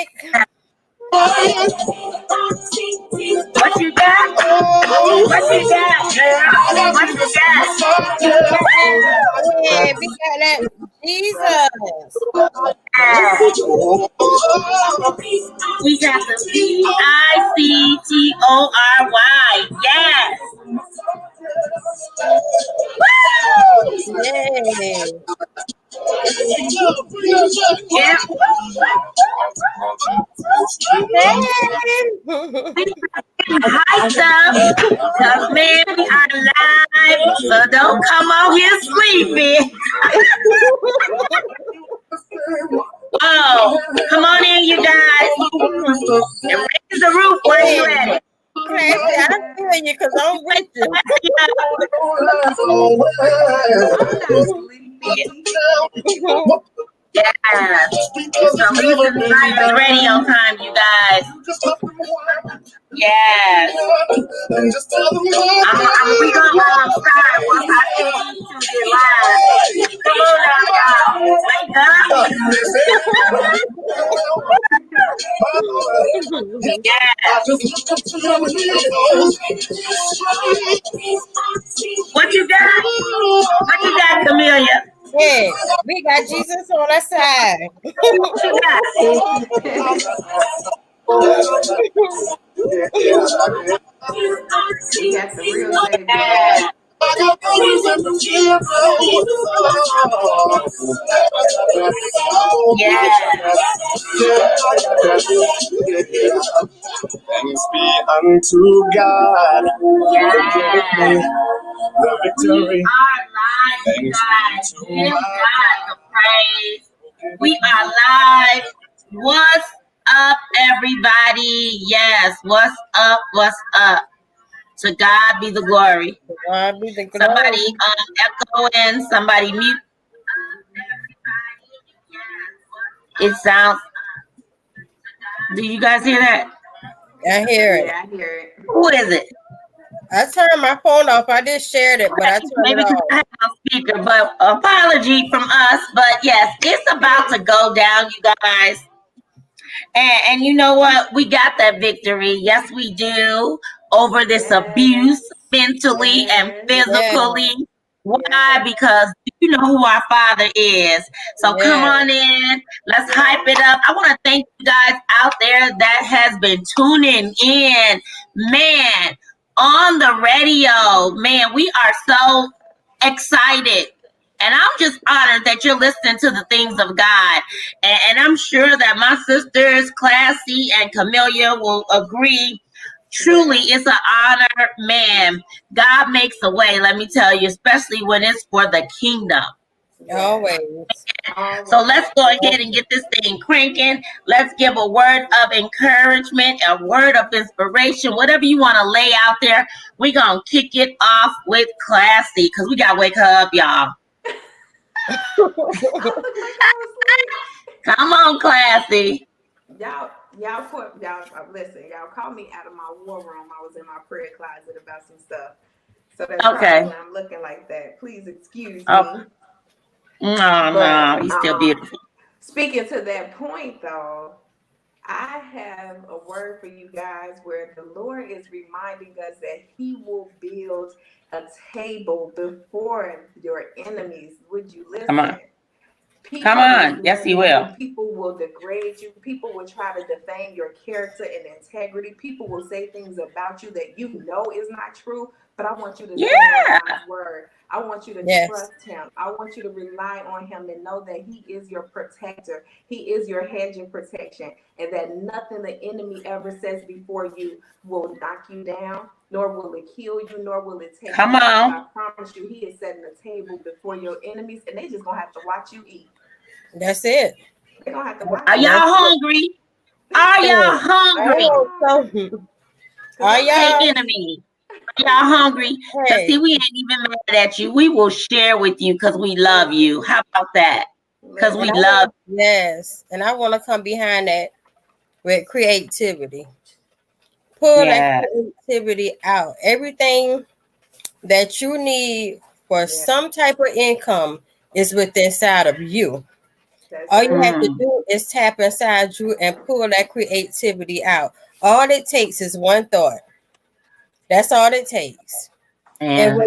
What you got? What you got, girl? What you got? Yeah, we got that Jesus. We got the Victory. Yes. Yeah. Yeah. Hyped up, cause man, we are live, so don't come out here sleeping. Oh, come on in, you guys. And raise the roof while you're at it. Crazy, I feel you because I'm with you. Yeah, it's Eleaseinspires Radio time, you guys. Yes. We gonna start once I get live. Come on now, y'all. Wake up. Yeah. What you got? What you got, Camellia? Yeah, we got Jesus on our side. What you got? You got the real thing. Thanks be unto God. The victory. Thanks be to God the praise. We are live. What's up, everybody? Yes, what's up? What's up? To God be the glory. God be the glory. Somebody echoing, somebody mute. It sounds. Do you guys hear that? I hear it. Yeah, I hear it. Who is it? I turned my phone off. I just shared it, but I turned Maybe it off. I have no speaker, but apology from us. But yes, it's about to go down, you guys. And you know what? We got that victory. Yes, we do. Over this abuse mentally and physically. Why? Because you know who our Father is. So come on in. Let's hype it up. I want to thank you guys out there that has been tuning in. Man, on the radio. Man, we are so excited. And I'm just honored that you're listening to the things of God. And I'm sure that my sisters, Classy and Camellia, will agree. Truly, it's an honor, man. God makes a way, let me tell you, especially when it's for the kingdom. Always. So let's go ahead and get this thing cranking. Let's give a word of encouragement, a word of inspiration, whatever you want to lay out there. We're going to kick it off with Classy because we got to wake her up, y'all. Come on, Classy. Y'all listen, y'all called me out of my war room. I was in my prayer closet about some stuff. So that's okay. Why I'm looking like that. Please excuse me. No, he's still beautiful. Speaking to that point though, I have a word for you guys where the Lord is reminding us that He will build a table before your enemies. Would you listen? Come on. Yes, He will. People will degrade you. People will try to defame your character and integrity. People will say things about you that you know is not true. But I want you to stand on God's word. I want you to trust Him. I want you to rely on Him and know that He is your protector. He is your hedge of protection. And that nothing the enemy ever says before you will knock you down, nor will it kill you, nor will it take you. I promise you, He is setting a table before your enemies, and they just going to have to watch you eat. That's it. They're going to have to watch you. Are y'all hungry? Are y'all hungry? Are y'all enemy? Y'all hungry? Hey. See, we ain't even mad at you. We will share with you because we love you. How about that? Because we love you. Yes. And I want to come behind that with creativity. Pull that creativity out. Everything that you need for some type of income is within inside of you. All you have to do is tap inside you and pull that creativity out. All it takes is one thought. That's all it takes. And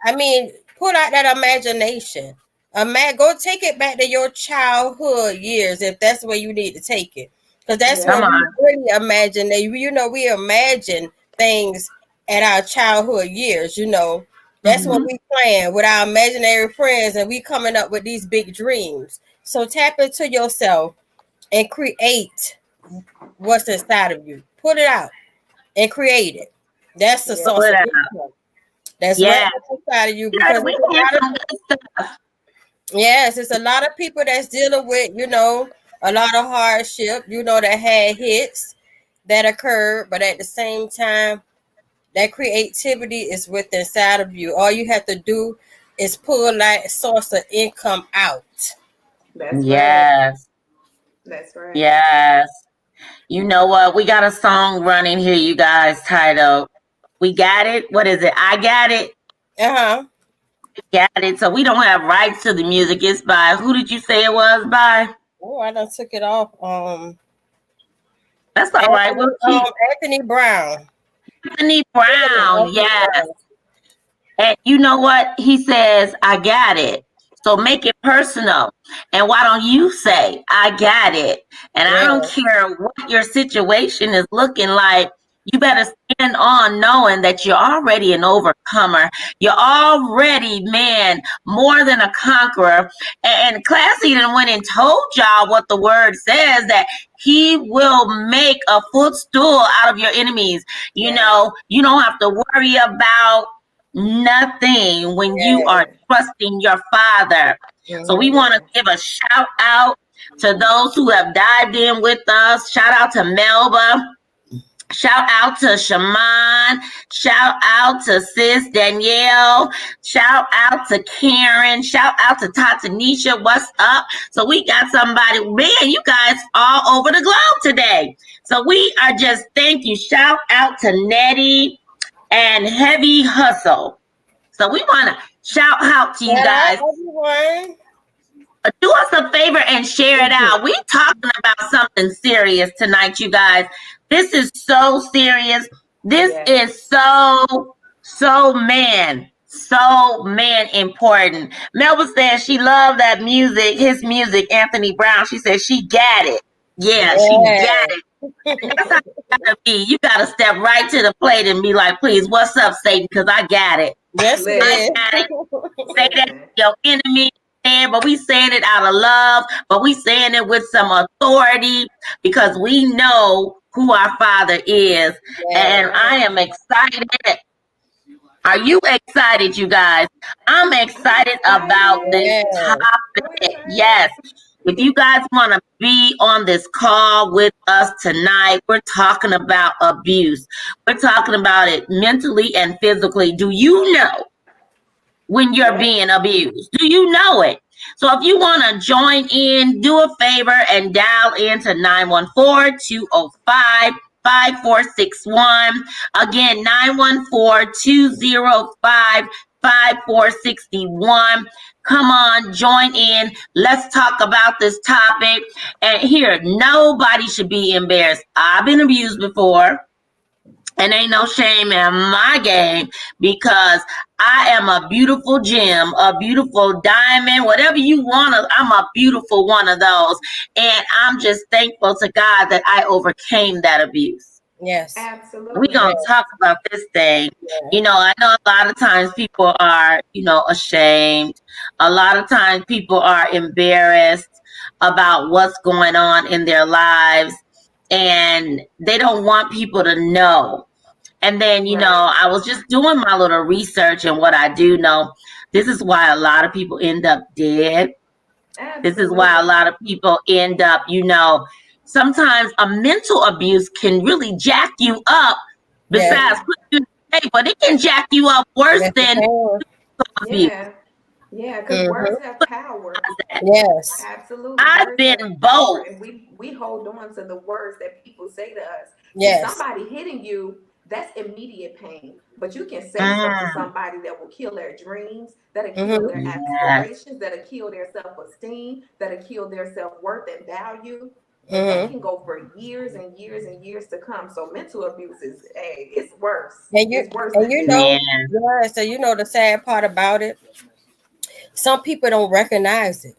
I mean, pull out that imagination. Go take it back to your childhood years if that's where you need to take it. Because that's what we really imagine. You know, we imagine things at our childhood years, you know. That's what we playing with our imaginary friends, and we coming up with these big dreams. So tap into yourself and create what's inside of you. Put it out and create it. That's the source of income. That's right inside of you. Because it's a lot of people that's dealing with, you know, a lot of hardship, you know, that had hits that occurred, but at the same time, that creativity is within inside of you. All you have to do is pull that source of income out. That's right. That's right. Yes. You know what? We got a song running here, you guys, titled We Got It. What is it? I Got It. Got it. So we don't have rights to the music. It's by, who did you say it was by? Oh, I done took it off. That's all right. Anthony Brown. Anthony Brown, yes. And you know what? He says, I got it. So make it personal. And why don't you say, I got it? And I don't care what your situation is looking like. You better stand on knowing that you're already an overcomer. You're already, man, more than a conqueror. And Classy done went and told y'all what the word says, that he will make a footstool out of your enemies. You know, you don't have to worry about nothing when you are trusting your Father. So we want to give a shout out to those who have dived in with us. Shout out to Melba. Shout out to Shaman. Shout out to Sis Danielle. Shout out to Karen. Shout out to Tatanisha. What's up? So we got somebody, man, you guys all over the globe today. So we are just, thank you. Shout out to Nettie and Heavy Hustle. So we want to shout out to you guys. Everyone. Do us a favor and share it out. We talking about something serious tonight, you guys. This is so serious. This is so man important. Melba says she loved that music, his music, Anthony Brown. She said she got it. Yeah, she got it. That's how you gotta be. You gotta step right to the plate and be like, please, what's up, Satan? Because I got it. Yes, I got it. Say that to your enemy. But we saying it out of love, but we saying it with some authority because we know who our Father is. And I am excited. Are you excited, you guys? I'm excited about this topic. Yes. If you guys want to be on this call with us tonight, we're talking about abuse. We're talking about it mentally and physically. Do you know when you're being abused? Do you know it? So if you want to join in, do a favor and dial into 914-205-5461. Again, 914-205-5461. Come on, join in. Let's talk about this topic. And here, nobody should be embarrassed. I've been abused before. And ain't no shame in my game because I am a beautiful gem, a beautiful diamond, whatever you want. I'm a beautiful one of those. And I'm just thankful to God that I overcame that abuse. Yes. Absolutely. We're going to talk about this thing. Yeah. You know, I know a lot of times people are, you know, ashamed. A lot of times people are embarrassed about what's going on in their lives. And they don't want people to know. And then, you know, I was just doing my little research, and what I do know, this is why a lot of people end up dead. Absolutely. This is why a lot of people end up, you know, sometimes a mental abuse can really jack you up. Besides put you in the table, it can jack you up worse than abuse. Yeah, because words have power. Yes, absolutely. I've been both. And we hold on to the words that people say to us. Yes. Somebody hitting you that's immediate pain. But you can say something to somebody that will kill their dreams, that'll kill their aspirations, that'll kill their self-esteem, that'll kill their self-worth and value. And that can go for years and years and years to come. So mental abuse is, it's worse. It's worse than so you know the sad part about it. Some people don't recognize it.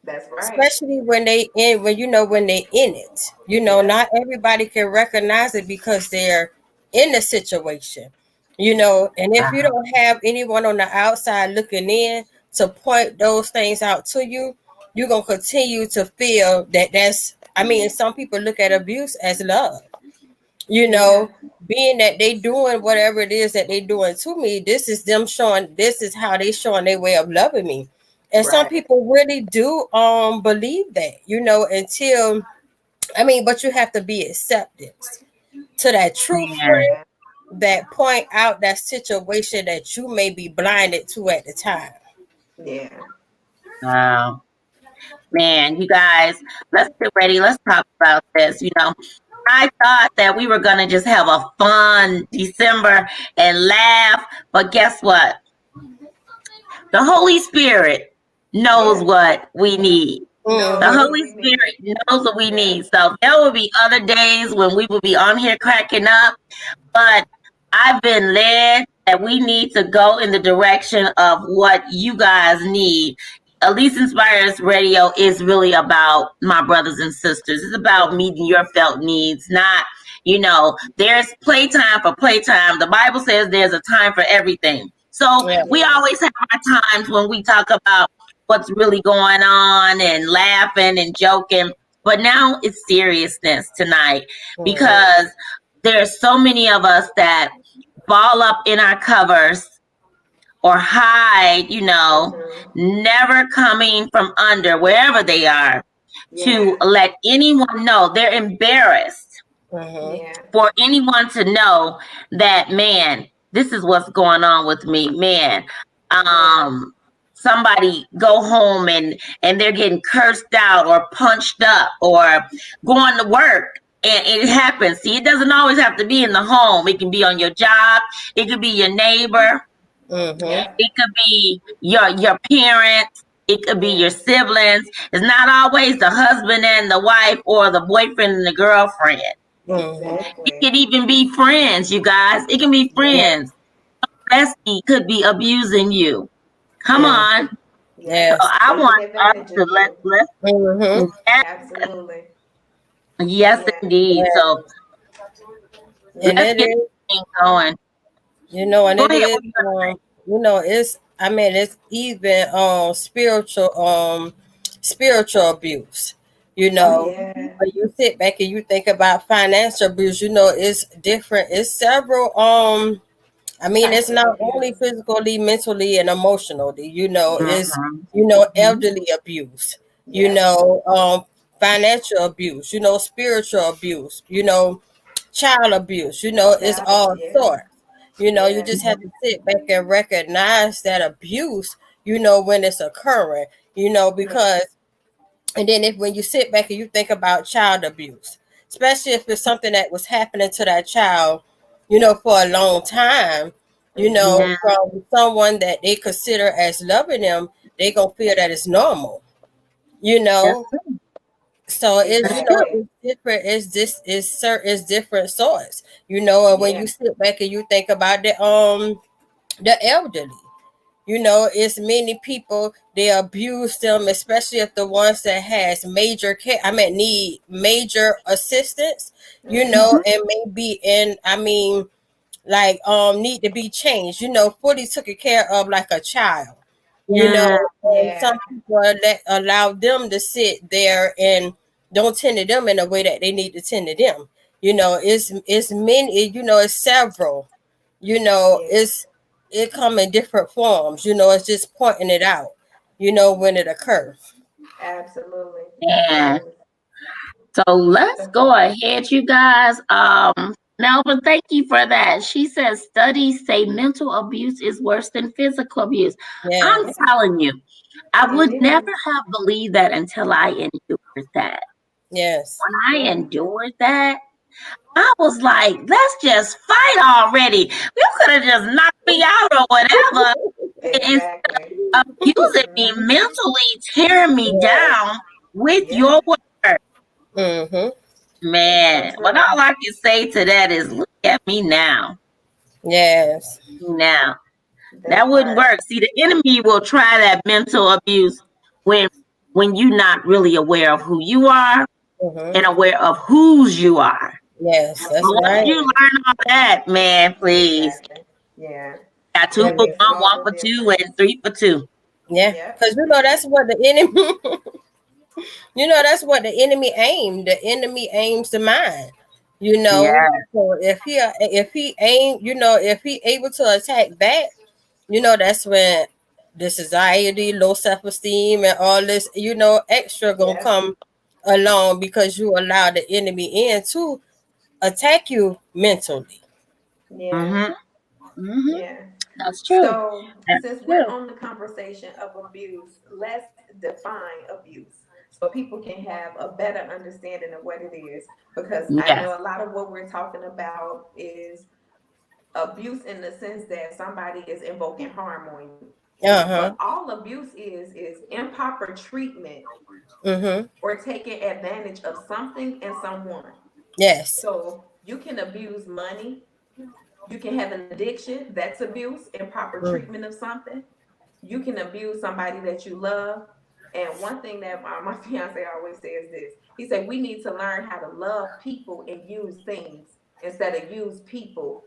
That's right. Especially when they in it. Not everybody can recognize it because they're in the situation. And if you don't have anyone on the outside looking in to point those things out to you, you're gonna continue to feel that's. Some people look at abuse as love. Being that they doing whatever it is that they doing to me, this is them showing. This is how they showing their way of loving me. And some people really do believe that, until but you have to be accepted to that true friend that point out that situation that you may be blinded to at the time. Yeah. Wow. Man, you guys, let's get ready. Let's talk about this. I thought that we were going to just have a fun December and laugh, but guess what? The Holy Spirit knows what we need. The Holy Spirit knows what we need. So there will be other days when we will be on here cracking up, but I've been led that we need to go in the direction of what you guys need. Eleaseinspires Radio is really about my brothers and sisters. It's about meeting your felt needs, not, there's playtime for playtime. The Bible says there's a time for everything. So we always have our times when we talk about what's really going on and laughing and joking. But now it's seriousness tonight because there's so many of us that ball up in our covers or hide, never coming from under wherever they are to let anyone know. They're embarrassed for anyone to know that, man, this is what's going on with me, man. Somebody go home and they're getting cursed out or punched up or going to work. And it happens. See, it doesn't always have to be in the home. It can be on your job. It could be your neighbor. It could be your parents. It could be your siblings. It's not always the husband and the wife or the boyfriend and the girlfriend. It could even be friends, you guys. It can be friends. Bestie could be abusing you. Come on. So I want us to let's absolutely. Yes, indeed. So let's get things going. And it is, it's even spiritual abuse. When you sit back and you think about financial abuse, it's different. It's several. It's not only physically, mentally, and emotionally. It's elderly abuse. Financial abuse. Spiritual abuse. Child abuse. It's all sorts. You just have to sit back and recognize that abuse. When it's occurring. Because. And then when you sit back and you think about child abuse, especially if it's something that was happening to that child, for a long time, from someone that they consider as loving them, they gonna feel that it's normal, So it's it's different. It's different sorts, And when you sit back and you think about the elderly. It's many people, they abuse them, especially if the ones that has major care, need major assistance, and may be in, need to be changed, fully taken care of like a child, and some people allow them to sit there and don't tend to them in a way that they need to tend to them. It's many, it's several, it come in different forms, it's just pointing it out, when it occurs. Absolutely. Yeah. So let's go ahead, you guys. Melvin, thank you for that. She says studies say mental abuse is worse than physical abuse. I'm telling you, I would never have believed that until I endured that. Yes. When I endured that, I was like, let's just fight already. You could have just knocked me out or whatever. Exactly. Instead of abusing me, mentally tearing me down with your word. Man, but all I can say to that is look at me now. Yes. Now. That wouldn't work. See, the enemy will try that mental abuse when you're not really aware of who you are and aware of whose you are. Yes, that's but right. Once you learn all that, man, please. Exactly. Yeah. Got 2 for 1, 1 for 2, and 3 for 2. Yeah, because that's what the enemy. That's what the enemy aimed. The enemy aims the mind. So if he aim, if he able to attack that, that's when this anxiety, low self-esteem, and all this, extra gonna come along because you allow the enemy in to attack you mentally. Yeah. Yeah. That's true. So since we're on the conversation of abuse, let's define abuse so people can have a better understanding of what it is. Because I know a lot of what we're talking about is abuse in the sense that somebody is invoking harm on you. But all abuse is improper treatment or taking advantage of something and someone. Yes. So you can abuse money. You can have an addiction. That's abuse, improper treatment of something. You can abuse somebody that you love. And one thing that my fiance always says this. He said, we need to learn how to love people and use things instead of use people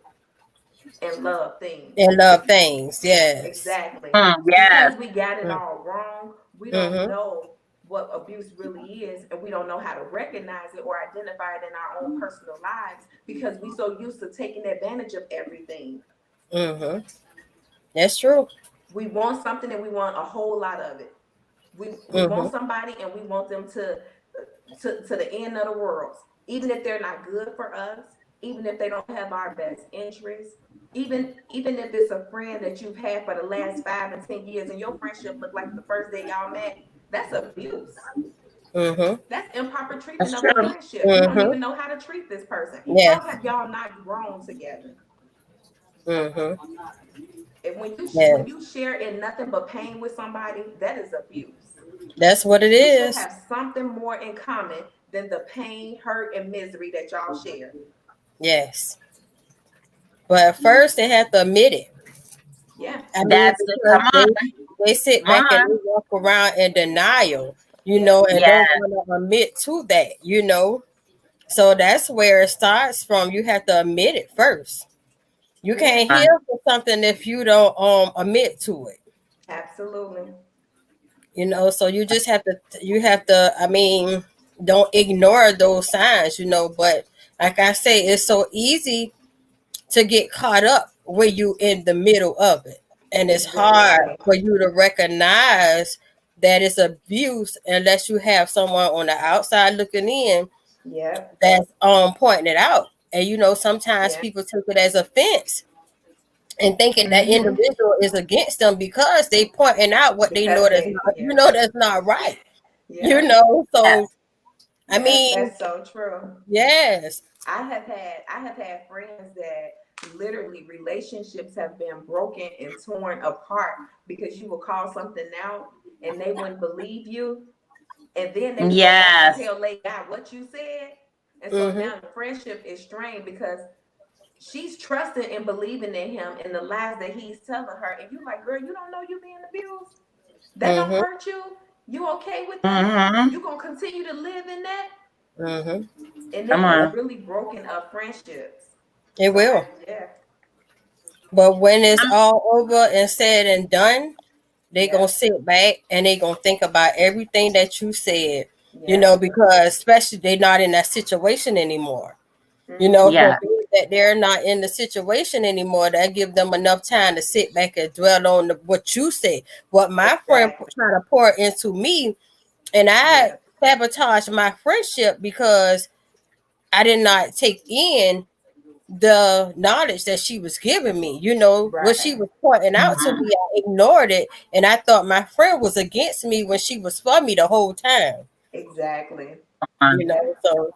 and love things. Yes. Exactly. Because we got it all wrong. We don't know what abuse really is, and we don't know how to recognize it or identify it in our own personal lives because we're so used to taking advantage of everything. That's true. We want something and we want a whole lot of it. We want somebody and we want them to the end of the world, even if they're not good for us, even if they don't have our best interests, even if it's a friend that you've had for the last 5 and 10 years and your friendship looked like the first day y'all met. That's abuse. That's improper treatment of a friendship. You don't even know how to treat this person. How have y'all not grown together? And when you share in nothing but pain with somebody, that is abuse. That's what it is. You have something more in common than the pain, hurt, and misery that y'all share. Yes. But first they have to admit it. Yeah. They sit back and they walk around in denial, and don't want to admit to that, So that's where it starts from. You have to admit it first. You can't heal for something if you don't admit to it. Absolutely. So you just have to, don't ignore those signs, but like I say, it's so easy to get caught up when you in the middle of it. And it's hard for you to recognize that it's abuse unless you have someone on the outside looking in that's pointing it out. And sometimes people take it as offense and thinking that individual is against them because they pointing out what they know that's not right. So I mean, that's so true. Yes. I have had friends that literally relationships have been broken and torn apart because you will call something out and they wouldn't believe you. And then they would go back and tell late guy what you said. And so now the friendship is strained because she's trusting and believing in him and the lies that he's telling her. And you're like, girl, you don't know you being abused? That don't hurt you? You okay with that? You gonna continue to live in that? And it has really broken up friendships. It will. Yeah. But when it's all over and said and done, they gonna sit back and they gonna think about everything that you said, because especially they're not in that situation anymore. That they're not in the situation anymore, that give them enough time to sit back and dwell on what you say, what my friend trying to pour into me, and I sabotaged my friendship because I did not take in the knowledge that she was giving me. What she was pointing out to me, I ignored it, and I thought my friend was against me when she was for me the whole time. Exactly. So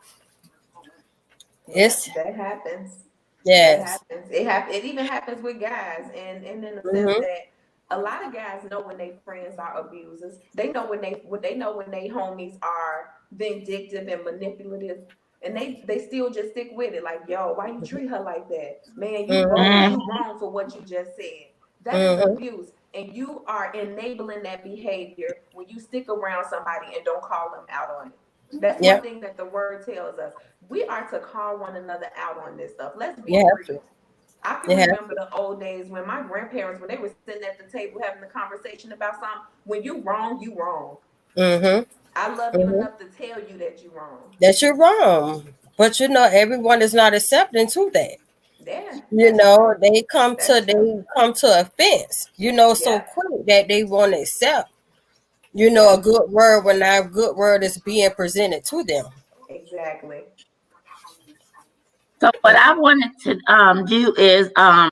That happens. Yes. It even happens with guys, and in the sense that a lot of guys know when their friends are abusers. They know when they homies are vindictive and manipulative, and they still just stick with it. Like, yo, why you treat her like that? Man, you bogus. You wrong for what you just said. That is abuse, and you are enabling that behavior when you stick around somebody and don't call them out on it. That's one thing that the word tells us. We are to call one another out on this stuff. Let's be real. I can remember the old days when my grandparents, when they were sitting at the table having a conversation about something. When you wrong, you wrong. I love you enough to tell you that you're wrong. That you're wrong. But everyone is not accepting to that. Yeah. They come to offense, so quick that they won't accept, a good word when that good word is being presented to them. Exactly. So what I wanted to do is I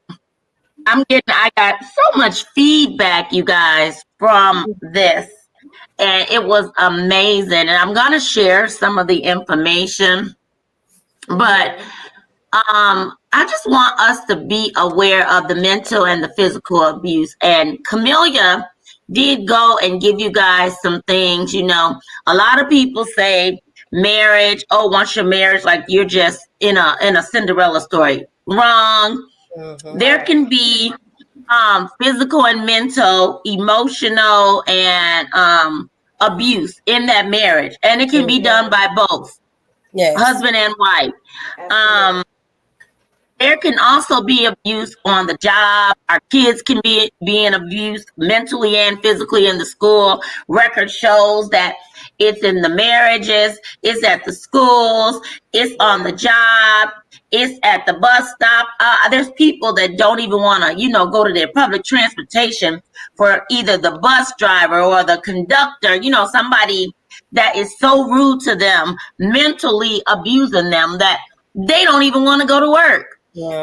got so much feedback, you guys, from this, and it was amazing. And I'm gonna share some of the information, but I just want us to be aware of the mental and the physical abuse. And Camellia did go and give you guys some things. A lot of people say marriage. Oh, once you're married, like you're just in a Cinderella story. Wrong. There can be physical and mental, emotional, and abuse in that marriage, and it can be done by both husband and wife. There can also be abuse on the job. Our kids can be being abused mentally and physically in the school. Record shows that it's in the marriages, it's at the schools, it's on the job, it's at the bus stop. There's people that don't even want to, go to their public transportation for either the bus driver or the conductor, somebody that is so rude to them, mentally abusing them that they don't even want to go to work.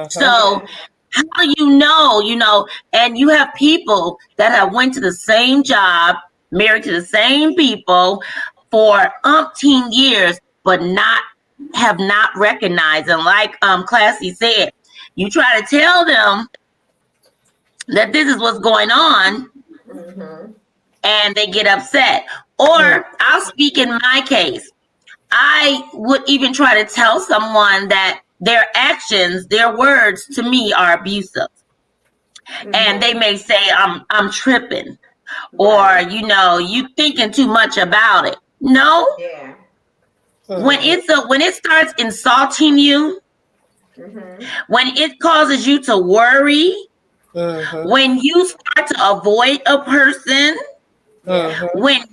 So how do you know, and you have people that have went to the same job, married to the same people for umpteen years, but have not recognized. And like Classy said, you try to tell them that this is what's going on, and they get upset. Or I'll speak in my case. I would even try to tell someone that their actions, their words to me are abusive. And they may say, I'm tripping, or, you thinking too much about it. No. Yeah. When it starts insulting you, when it causes you to worry, when you start to avoid a person, when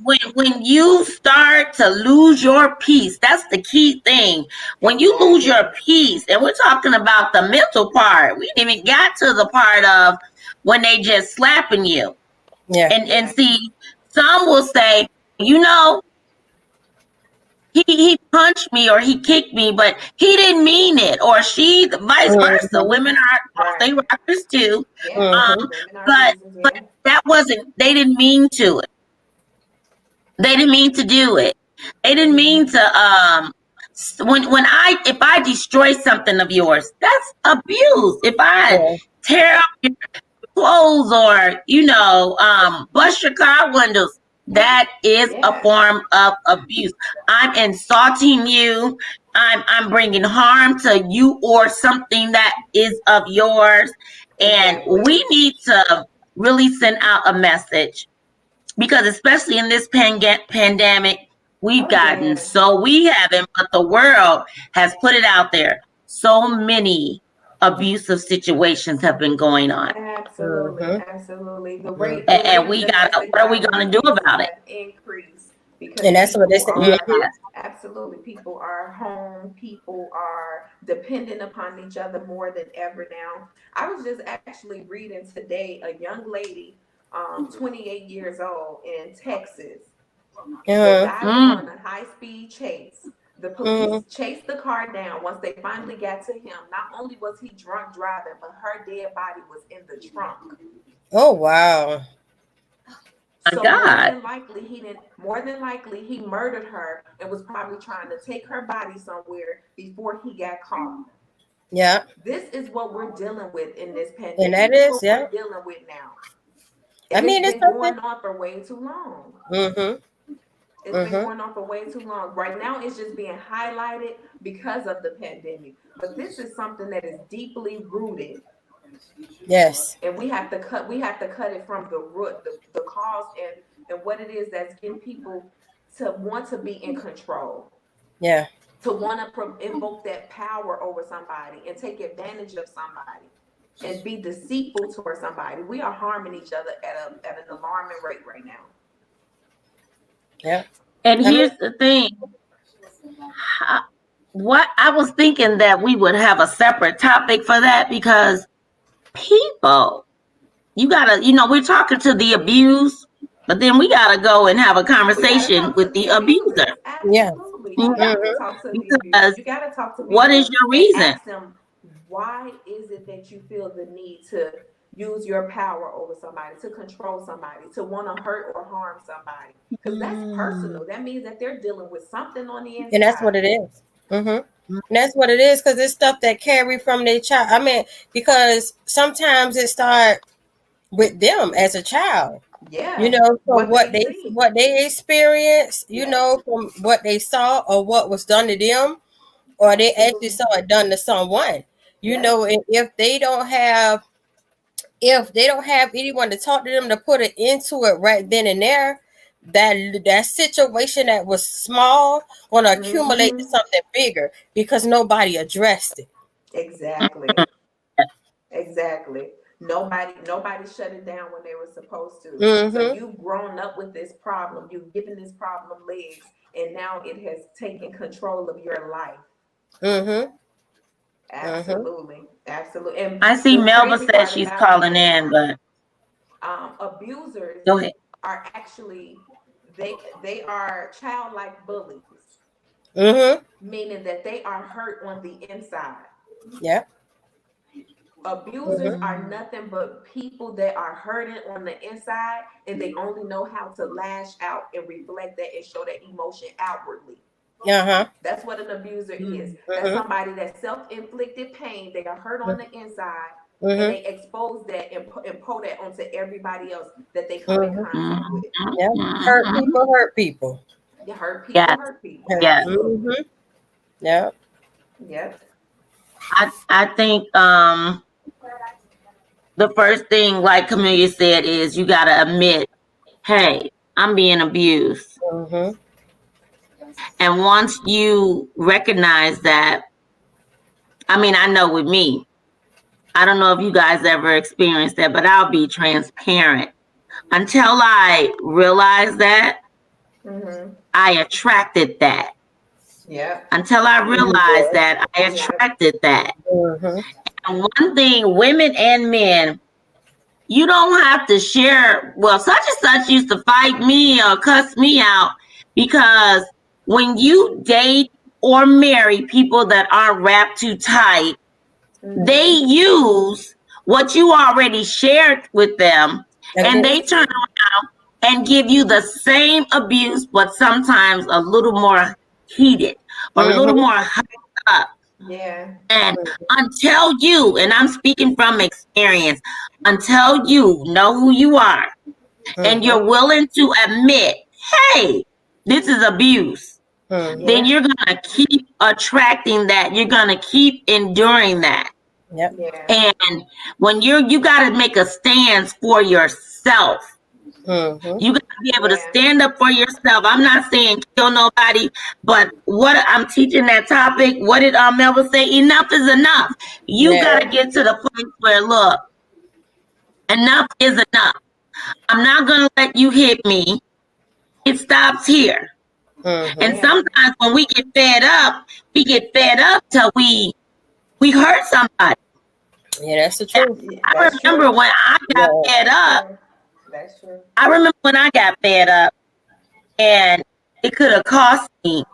you start to lose your peace, that's the key thing. When you lose your peace, and we're talking about the mental part, we didn't even got to the part of when they just slapping you. And see, some will say, he punched me or he kicked me, but he didn't mean it, or she, vice versa. Women are they rockers too. But that wasn't, they didn't mean to it. They didn't mean to do it. They didn't mean to if I destroy something of yours, that's abuse. If I tear up your clothes or bust your car windows, that is a form of abuse. I'm insulting you. I'm bringing harm to you or something that is of yours. And we need to really send out a message, because especially in this pandemic, we've gotten we haven't, but the world has put it out there. So many abusive situations have been going on. Absolutely. The rate, and we got. What are we going to do about it? Increase, because and that's what they say. Absolutely, people are home. People are dependent upon each other more than ever now. I was just actually reading today a young lady, 28 years old in Texas. The guy was on a high-speed chase. The police chased the car down. Once they finally got to him, not only was he drunk driving, but her dead body was in the trunk. Oh, wow. My God. More than likely he murdered her and was probably trying to take her body somewhere before he got caught. Yeah. This is what we're dealing with in this pandemic. And that is, what we're dealing with now. And it's been going on for way too long. It's been going on for way too long. Right now, it's just being highlighted because of the pandemic. But this is something that is deeply rooted. Yes. And we have to cut it from the root, the cause and what it is that's getting people to want to be in control. Yeah. To want to invoke that power over somebody and take advantage of somebody and be deceitful towards somebody. We are harming each other at an alarming rate right now. Yeah. And here's the thing. What I was thinking that we would have a separate topic for that, because people, you gotta, we're talking to the abused, but then we gotta go and have a conversation with the abuser. Yeah. You gotta talk to the abuser. You gotta talk to people. What is your reason? Ask them, why is it that you feel the need to use your power over somebody, to control somebody, to want to hurt or harm somebody? Because that's personal. That means that they're dealing with something on the inside. And that's what it is. And that's what it is, because it's stuff that carry from their child. I mean, because sometimes it starts with them as a child. Yeah. From what they experienced, from what they saw or what was done to them, or they actually saw it done to someone. And if they don't have anyone to talk to them to put it into it right then and there, that situation that was small going to accumulate to something bigger because nobody addressed it. Exactly. Nobody shut it down when they were supposed to. So you've grown up with this problem. You've given this problem legs, and now it has taken control of your life. Absolutely. And I see Melba says she's calling in, but abusers are actually they are childlike bullies. Meaning that they are hurt on the inside. Yeah. Abusers are nothing but people that are hurting on the inside, and they only know how to lash out and reflect that and show that emotion outwardly. That's what an abuser is. That's somebody that's self-inflicted pain. They are hurt on the inside, and they expose that and pour that onto everybody else that they come in contact with. Hurt people. You hurt people. Hurt people. Yeah. Yeah. Yep. I think the first thing, like Camelia said, is you got to admit, hey, I'm being abused. And once you recognize that, I mean, I know with me, I don't know if you guys ever experienced that, but I'll be transparent. Until I realized that, I attracted that. Yeah. Until I realized that, I attracted that. And one thing, women and men, you don't have to share, well, such and such used to fight me or cuss me out, because when you date or marry people that aren't wrapped too tight, they use what you already shared with them, and they turn around and give you the same abuse, but sometimes a little more heated or a little more hyped up. Yeah. And until you, and I'm speaking from experience, until you know who you are and you're willing to admit, hey, this is abuse, then you're going to keep attracting that. You're going to keep enduring that. Yep. Yeah. And when you got to make a stance for yourself. You got to be able to stand up for yourself. I'm not saying kill nobody, but what I'm teaching that topic, what did Melba say? Enough is enough. You got to get to the place where, look, enough is enough. I'm not going to let you hit me. It stops here. And sometimes when we get fed up till we hurt somebody. Yeah, that's the truth. I remember when I got fed up. That's true. I remember when I got fed up, and it could have cost me.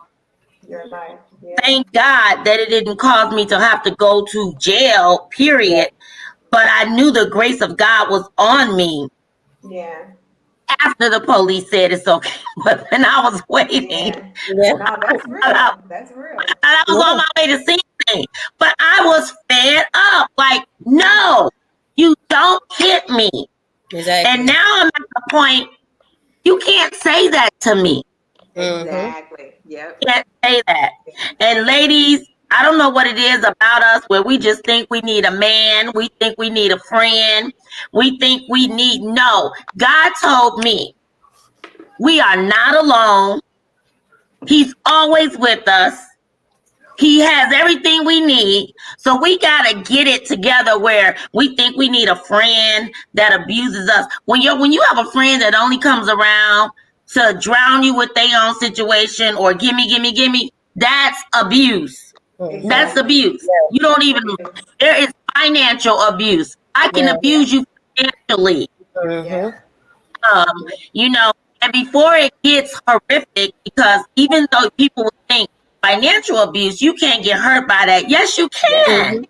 Your life. Yeah. Thank God that it didn't cause me to have to go to jail, period. But I knew the grace of God was on me. Yeah. after the police said it's okay. But when I was waiting, no, that's real. That's real. I was on my way to see things, but I was fed up. Like, no, you don't hit me. Exactly. And now I'm at the point, you can't say that to me. Exactly. Yep. You can't say that. And ladies, I don't know what it is about us where we just think we need a man. We think we need a friend. We think we need, no. God told me we are not alone. He's always with us. He has everything we need. So we got to get it together where we think we need a friend that abuses us. When you have a friend that only comes around to drown you with their own situation or gimme, that's abuse. Mm-hmm. That's abuse. You don't even, there is financial abuse. I can abuse you financially. You know, and before it gets horrific, because even though people would think financial abuse, you can't get hurt by that. Yes, you can.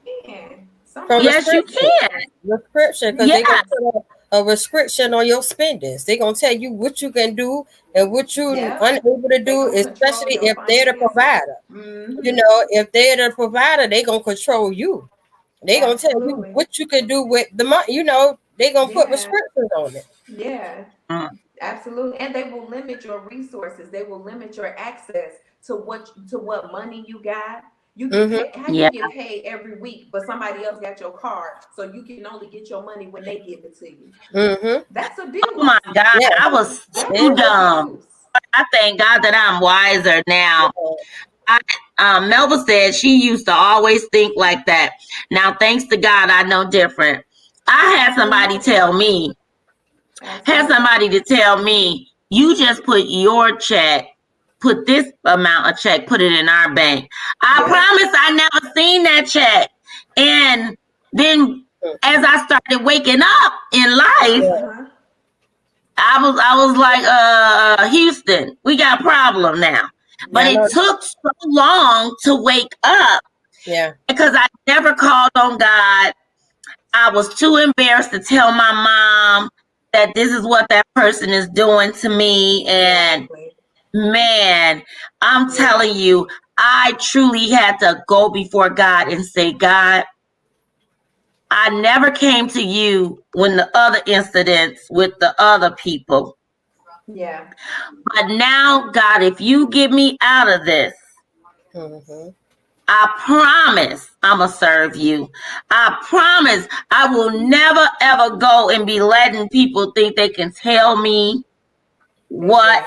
Yes, you can. Restriction, because they're going to put a restriction on your spendings. They're going to tell you what you can do and what you're unable to do, especially if they're the provider. You know, if they're the provider, they're going to control you. They're going to tell you what you can do with the money. You know, they're going to put restrictions on it. Yeah, absolutely. And they will limit your resources. They will limit your access to what money you got. You get paid, how you get paid every week, but somebody else got your card, so you can only get your money when they give it to you. That's abuse. Oh my God, I was too dumb. I thank God that I'm wiser now. Melba said she used to always think like that. Now, thanks to God, I know different. I had somebody tell me, you just put your check, put this amount of check, put it in our bank. I promise I never seen that check. And then as I started waking up in life, I was like, Houston, we got a problem now. But it took so long to wake up. Yeah. Because I never called on God. I was too embarrassed to tell my mom that this is what that person is doing to me. And man, I'm telling you, I truly had to go before God and say, God, I never came to you when the other incidents with the other people. Yeah. But now, God, if you get me out of this, I promise I'm going to serve you. I promise I will never, ever go and be letting people think they can tell me what.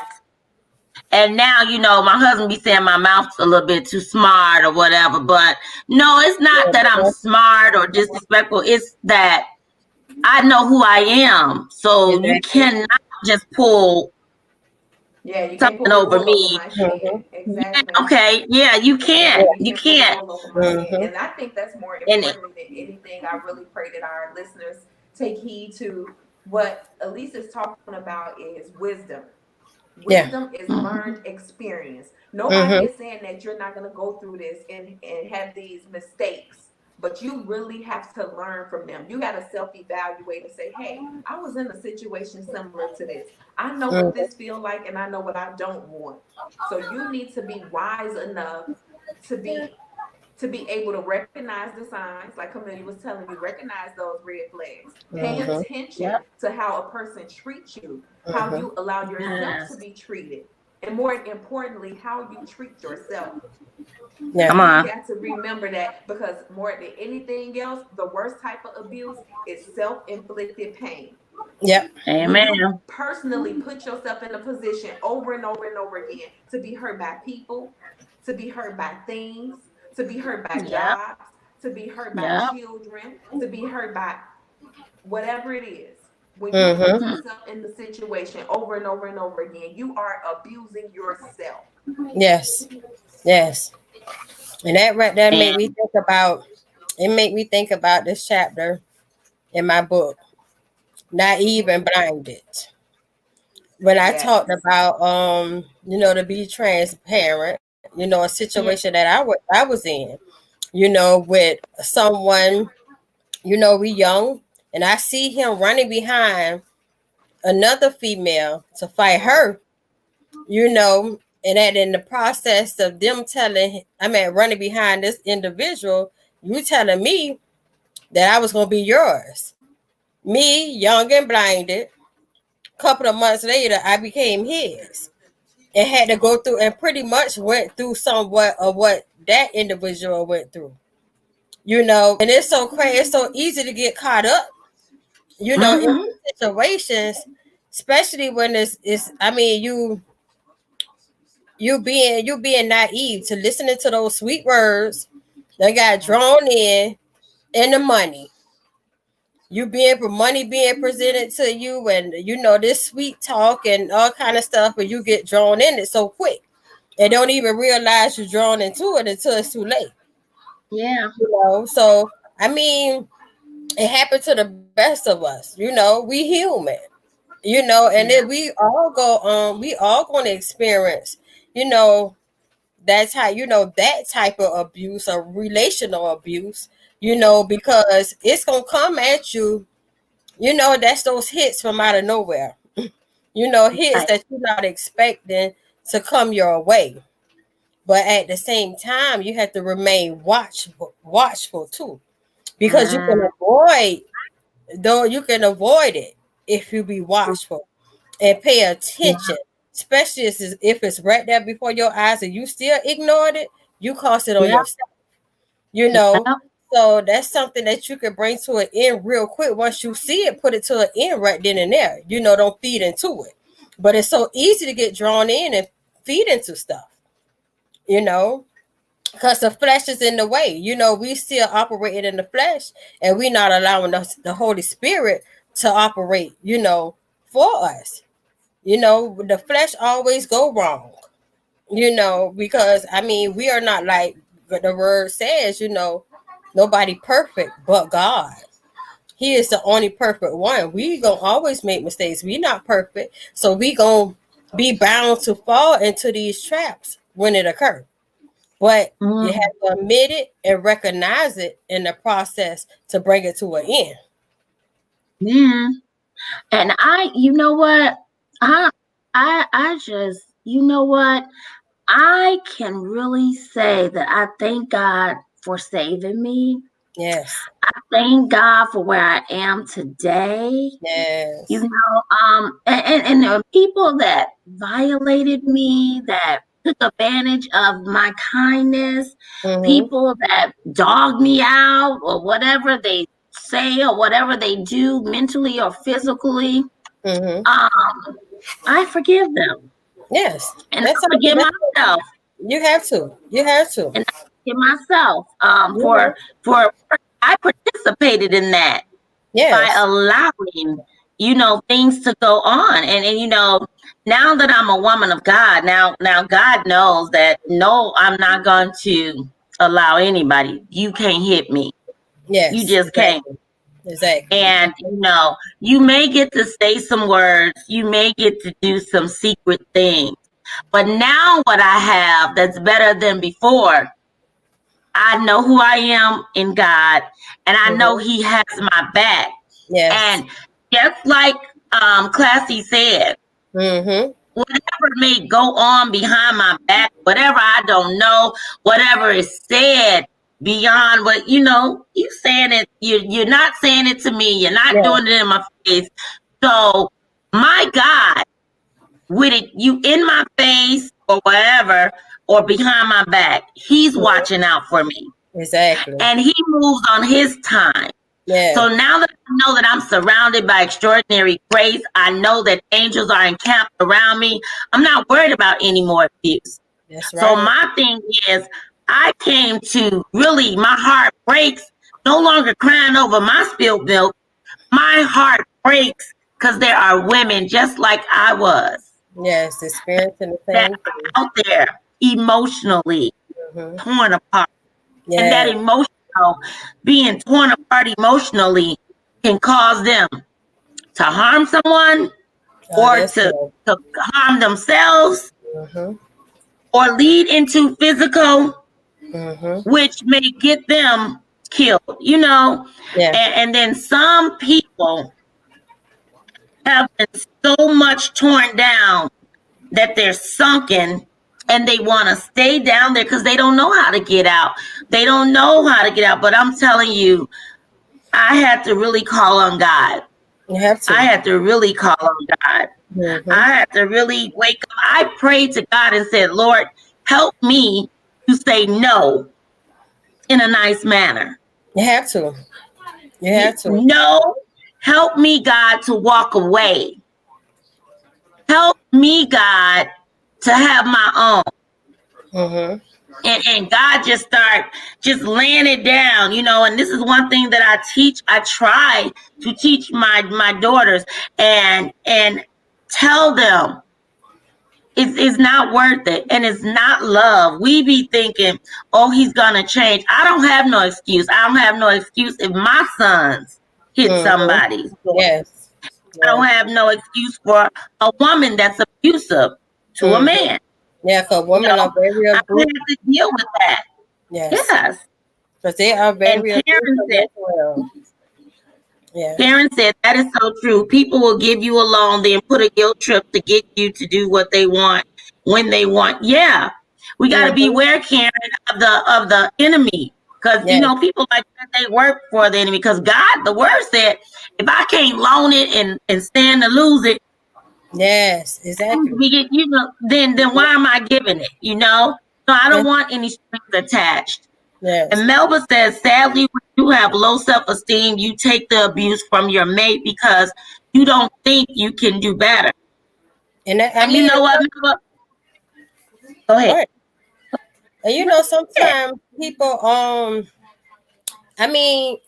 And now, you know, my husband be saying my mouth's a little bit too smart or whatever. But no, it's not that I'm smart or disrespectful. It's that I know who I am. So you cannot just pull something over me. Exactly. You can't. You can't. And I think that's more important than anything. I really pray that our listeners take heed to what Elise is talking about is wisdom. Wisdom is learned experience. Nobody is saying that you're not going to go through this and have these mistakes, but you really have to learn from them. You got to self-evaluate and say, hey, I was in a situation similar to this. I know what this feels like, and I know what I don't want. So you need to be wise enough to be able to recognize the signs, like Camilla was telling you, recognize those red flags. Pay attention to how a person treats you, how you allow yourself to be treated, and more importantly, how you treat yourself. Come on. You got to remember that, because more than anything else, the worst type of abuse is self-inflicted pain. Yep. Amen. When you personally put yourself in a position over and over and over again to be hurt by people, to be hurt by things, to be hurt by jobs, to be hurt by children, to be hurt by whatever it is. When you put yourself in the situation over and over and over again, you are abusing yourself. Yes. Yes. And that made me think about, this chapter in my book, Not Even Blinded. When I talked about, to be transparent, a situation that I was in, with someone, we young, and I see him running behind another female to fight her, and that in the process of them running behind this individual, you telling me that I was going to be yours. Me, young and blinded, a couple of months later, I became his and had to go through and pretty much went through somewhat of what that individual went through. And it's so crazy. It's so easy to get caught up, in situations, especially when you being naive to listening to those sweet words that got drawn in the money. Money being presented to you, and this sweet talk and all kind of stuff, and you get drawn in it so quick and don't even realize you're drawn into it until it's too late. Yeah. So it happened to the best of us. We human. And then we all going to experience, that's how, that type of abuse or relational abuse, because it's going to come at you, that's those hits from out of nowhere, hits that you're not expecting to come your way. But at the same time, you have to remain watchful too, because you can avoid it if you be watchful and pay attention, especially if it's right there before your eyes and you still ignored it. You cost it on yourself, So that's something that you can bring to an end real quick. Once you see it, put it to an end right then and there. Don't feed into it. But it's so easy to get drawn in and feed into stuff, because the flesh is in the way. We still operating in the flesh, and we're not allowing the Holy Spirit to operate, for us. The flesh always go wrong, because we are not like the word says, nobody perfect but God. He is the only perfect one. We gonna always make mistakes. We not perfect, so we gonna be bound to fall into these traps when it occurs. But you have to admit it and recognize it in the process to bring it to an end. Yeah. And you know what? I just, I can really say that I thank God for saving me. Yes. I thank God for where I am today. Yes. And there are people that violated me, that took advantage of my kindness, people that dog me out or whatever they say or whatever they do mentally or physically. I forgive them. Yes. And I forgive myself. You have to. And I forgive myself for I participated in that by allowing, things to go on. And now that I'm a woman of God, now God knows that no, I'm not going to allow anybody. You can't hit me. Yes. You just can't. Exactly. And you may get to say some words, you may get to do some secret things. But now what I have that's better than before, I know who I am in God, and I know He has my back. Yes. And just like Classy said, whatever may go on behind my back, whatever I don't know, whatever is said beyond what, you saying it, you're not saying it to me, you're not doing it in my face. So my God, with it, you in my face or whatever, or behind my back, He's watching out for me. Exactly. And He moves on His time. Yeah. So now that I know that I'm surrounded by extraordinary grace, I know that angels are encamped around me. I'm not worried about any more abuse. That's right. So my thing is, I came to really, my heart breaks, no longer crying over my spilled milk. My heart breaks because there are women just like I was. Yes, experiencing the same thing. Out there emotionally torn apart. Yeah. And that being torn apart emotionally can cause them to harm someone or to harm themselves or lead into physical, which may get them killed, Yeah. And then some people have been so much torn down that they're sunken and they want to stay down there because they don't know how to get out. They don't know how to get out. But I'm telling you, I had to really call on God. You have to. I had to really call on God. Mm-hmm. I had to really wake up. I prayed to God and said, Lord, help me to say no in a nice manner. You have to. You have to. No, help me, God, to walk away. Help me, God, to have my own. Mm-hmm. And God just laying it down, and this is one thing that I teach. I try to teach my daughters and tell them it's not worth it and it's not love. We be thinking, oh, he's gonna change. I don't have no excuse. I don't have no excuse if my sons hit somebody. Yes. I don't have no excuse for a woman that's abusive to a man. Yeah, for women are very abusive. I have to deal with that. Yes. Because they are very abusive. Yeah. Karen said that is so true. People will give you a loan, then put a guilt trip to get you to do what they want when they want. Yeah. We got to beware, Karen, of the enemy. Because, people like that, they work for the enemy. Because God, the word said, if I can't loan it and stand to lose it, yes, exactly. We get, then why am I giving it? So I don't want any strings attached. Yes. And Melba says, sadly, when you have low self-esteem, you take the abuse from your mate because you don't think you can do better. And you know what, Melba? Go ahead. And sometimes people,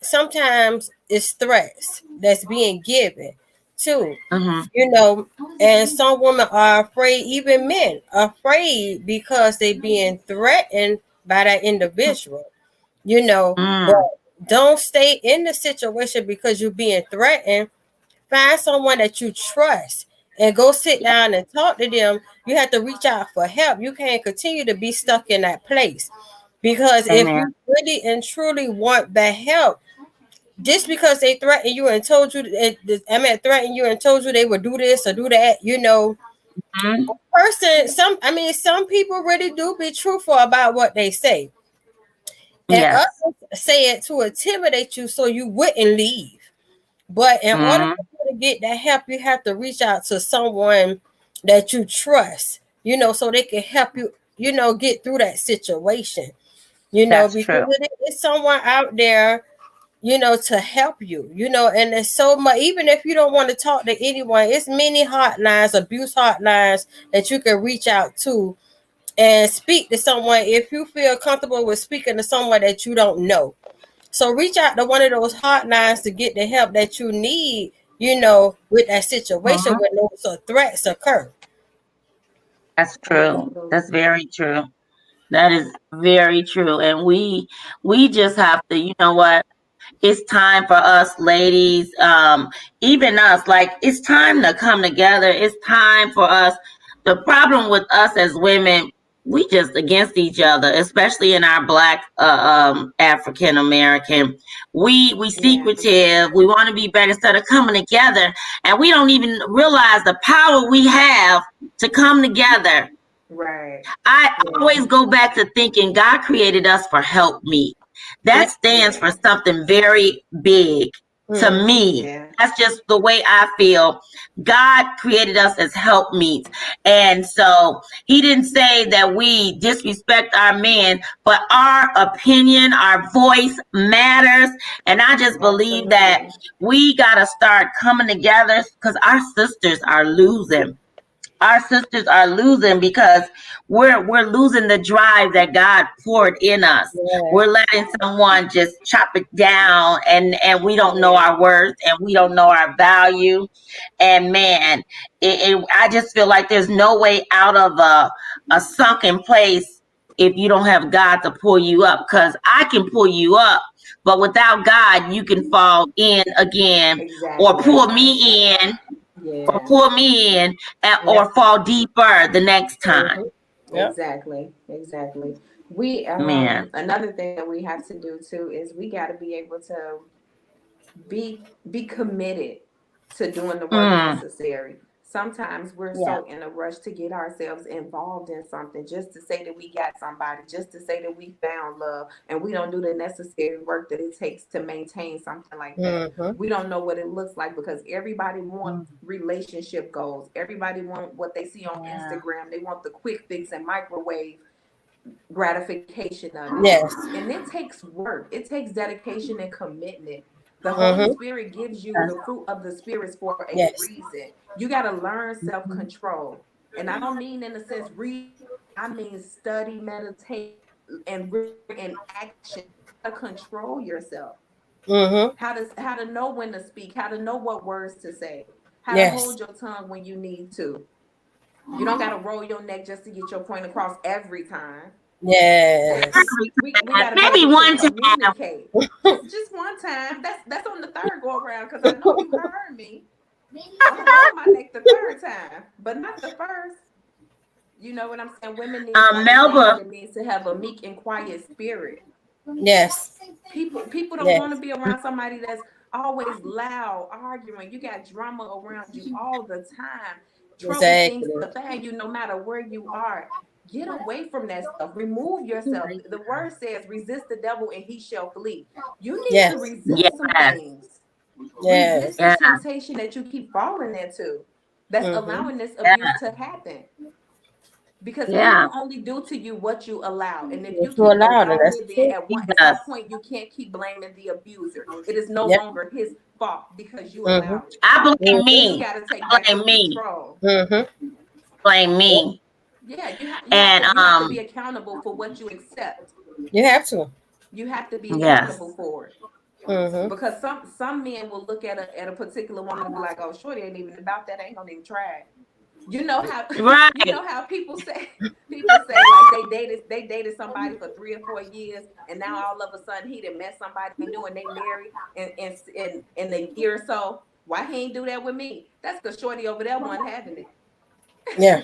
sometimes it's threats that's being given too. Mm-hmm. And some women are afraid, even men are afraid because they're being threatened by that individual, but don't stay in the situation because you're being threatened. Find someone that you trust and go sit down and talk to them. You have to reach out for help. You can't continue to be stuck in that place because if you really and truly want that help, just because they threatened you and told you, threatened you and told you they would do this or do that, some people really do be truthful about what they say. And others say it to intimidate you so you wouldn't leave. But in order for you to get that help, you have to reach out to someone that you trust, so they can help you, get through that situation, because it's someone out there, to help you, and there's so much, even if you don't want to talk to anyone, it's many hotlines, abuse hotlines that you can reach out to and speak to someone if you feel comfortable with speaking to someone that you don't know. So reach out to one of those hotlines to get the help that you need, with that situation when those threats occur. That's true. That's very true. That is very true. And we just have to, you know what? It's time for us ladies, even us, like it's time to come together. It's time for us. The problem with us as women, we just against each other, especially in our Black African American. We secretive. We want to be better instead of coming together, and we don't even realize the power we have to come together. Right. I always go back to thinking God created us for help me. That stands for something very big to me. Yeah. That's just the way I feel. God created us as helpmeets. And so he didn't say that we disrespect our men, but our opinion, our voice matters. And I just believe that we got to start coming together because our sisters are losing. Our sisters are losing because we're losing the drive that God poured in us. Yeah. We're letting someone just chop it down and we don't know our worth and we don't know our value. And man, I just feel like there's no way out of a sunken place if you don't have God to pull you up, because I can pull you up, but without God, you can fall in again or pull me in. Yeah. Or pull me in or fall deeper the next time. Yep. Exactly. We another thing that we have to do too is we got to be able to be committed to doing the work necessary. Sometimes we're so in a rush to get ourselves involved in something just to say that we got somebody, just to say that we found love, and we don't do the necessary work that it takes to maintain something like that. We don't know what it looks like because everybody wants relationship goals. Everybody wants what they see on Instagram. They want the quick fix and microwave gratification of it. Yes. And it takes work. It takes dedication and commitment. The Holy Spirit gives you the fruit of the spirits for a reason. You got to learn self-control. And I don't mean in the sense read, I mean study, meditate, and in action. How to control yourself. How to know when to speak, how to know what words to say, how to hold your tongue when you need to. You don't got to roll your neck just to get your point across every time. Yes. we gotta maybe one time. Just one time. That's on the third go around because I know you heard me. I'm gonna roll my neck the third time, but not the first. You know what I'm saying? Women need Melba. It means to have a meek and quiet spirit. Yes. People don't want to be around somebody that's always loud, arguing. You got drama around you all the time. Trouble things to find you no matter where you are. Get away from that stuff. Remove yourself. The word says, resist the devil and he shall flee. You need to resist some things. Resist the temptation that you keep falling into. That's allowing this abuse to happen. Because he will only do to you what you allow. And if you keep allowing it, then at some point you can't keep blaming the abuser. It is no longer his fault because you allowed it. I blame me. You got to take back control. Blame me. Yeah, you have to be accountable for what you accept. You have to. You have to be accountable for it. Because some men will look at a particular woman and be like, "Oh, shorty ain't even about that. I ain't gonna even try it." You know how you know how people say like they dated somebody for 3 or 4 years, and now all of a sudden he done met somebody new and they married in a year or so. Why he ain't do that with me? That's because shorty over there wasn't having it. Yeah.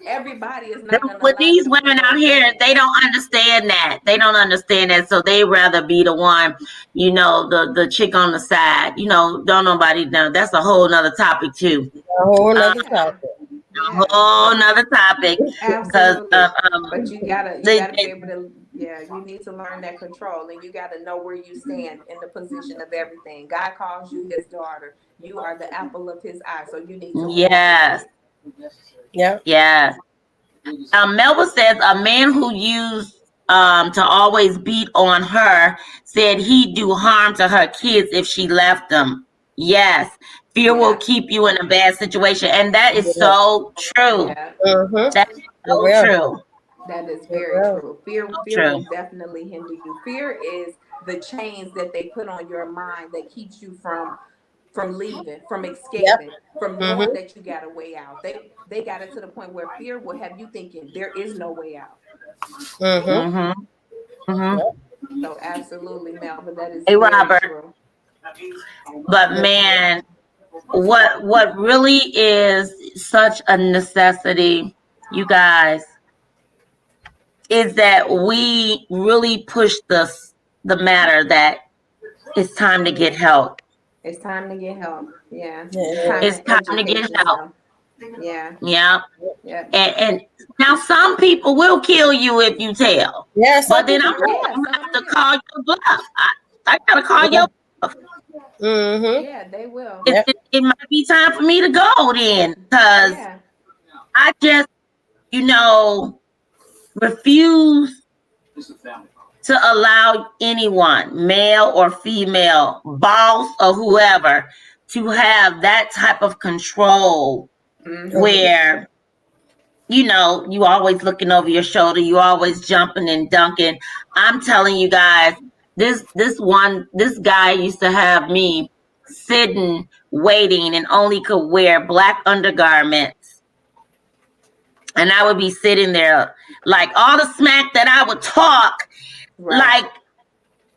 Everybody is not gonna with these women out here, they don't understand that. They don't understand that, so they rather be the one, you know, the chick on the side. You know, don't nobody know. That's a whole nother topic too. A whole nother topic. A whole nother topic. Absolutely. But you gotta be able to. Yeah, you need to learn that control, and you got to know where you stand in the position of everything. God calls you his daughter. You are the apple of his eye, so you need to. Yes. Yeah. Yeah. Melba says a man who used to always beat on her said he'd do harm to her kids if she left them. Yes. Fear will keep you in a bad situation. And that is so true. Yeah. That's so true. That is very true. Fear will definitely hinder you. Fear is the chains that they put on your mind that keeps you from leaving, from escaping, from knowing that you got a way out. They got it to the point where fear will have you thinking there is no way out. So absolutely, Melvin, that is very true. But man, what really is such a necessity, you guys, is that we really push the matter that it's time to get help. It's time to get help. Yeah. It's time to get help. Yeah. Yeah. And now some people will kill you if you tell. Yes. But then I'm going to have to call your bluff. I got to call your bluff. Yeah, they will. It might be time for me to go then, because I just, refuse to allow anyone, male or female, boss or whoever, to have that type of control where, you always looking over your shoulder, you always jumping and dunking. I'm telling you guys, this guy used to have me sitting, waiting, and only could wear black undergarments. And I would be sitting there, like all the smack that I would talk, like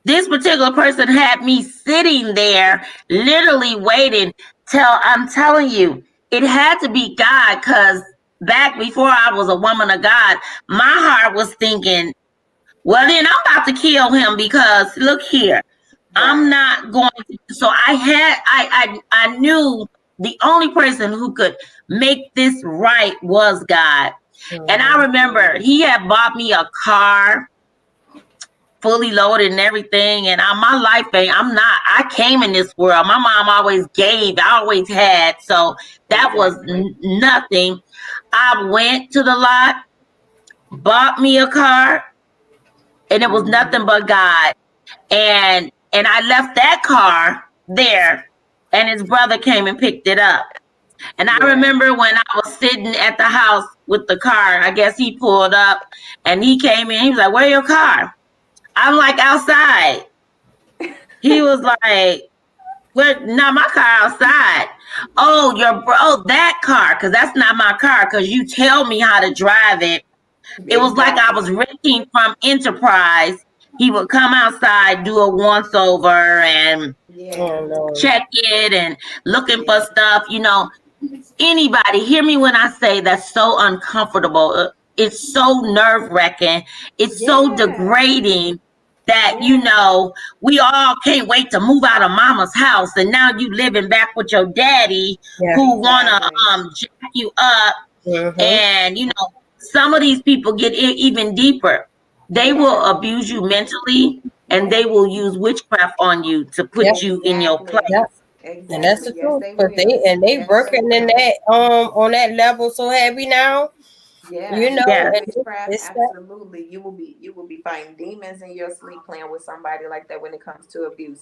this particular person had me sitting there, literally waiting till, I'm telling you, it had to be God, because back before I was a woman of God, my heart was thinking, well, then I'm about to kill him, because look here, I'm not going to. So I knew the only person who could make this right was God. And I remember he had bought me a car, fully loaded and everything. And my life I came in this world. My mom always gave, I always had. So that was nothing. I went to the lot, bought me a car, and it was nothing but God. And I left that car there, and his brother came and picked it up. And I remember when I was sitting at the house with the car, I guess he pulled up and he came in. He was like, "Where's your car?" I'm like, "Outside." He was like, "Where? Not my car outside." "Oh, that car, because that's not my car, because you tell me how to drive it." It was like I was renting from Enterprise. He would come outside, do a once over, and check it and looking for stuff. Anybody hear me when I say that's so uncomfortable? It's so nerve-wracking. It's so degrading that, we all can't wait to move out of mama's house. And now you living back with your daddy who want to jack you up. And, some of these people get even deeper. They will abuse you mentally, and they will use witchcraft on you to put you in your place. Exactly. And that's the truth. They working in that on that level so heavy now. Witchcraft, absolutely. You will be fighting demons in your sleep, playing with somebody like that when it comes to abuse.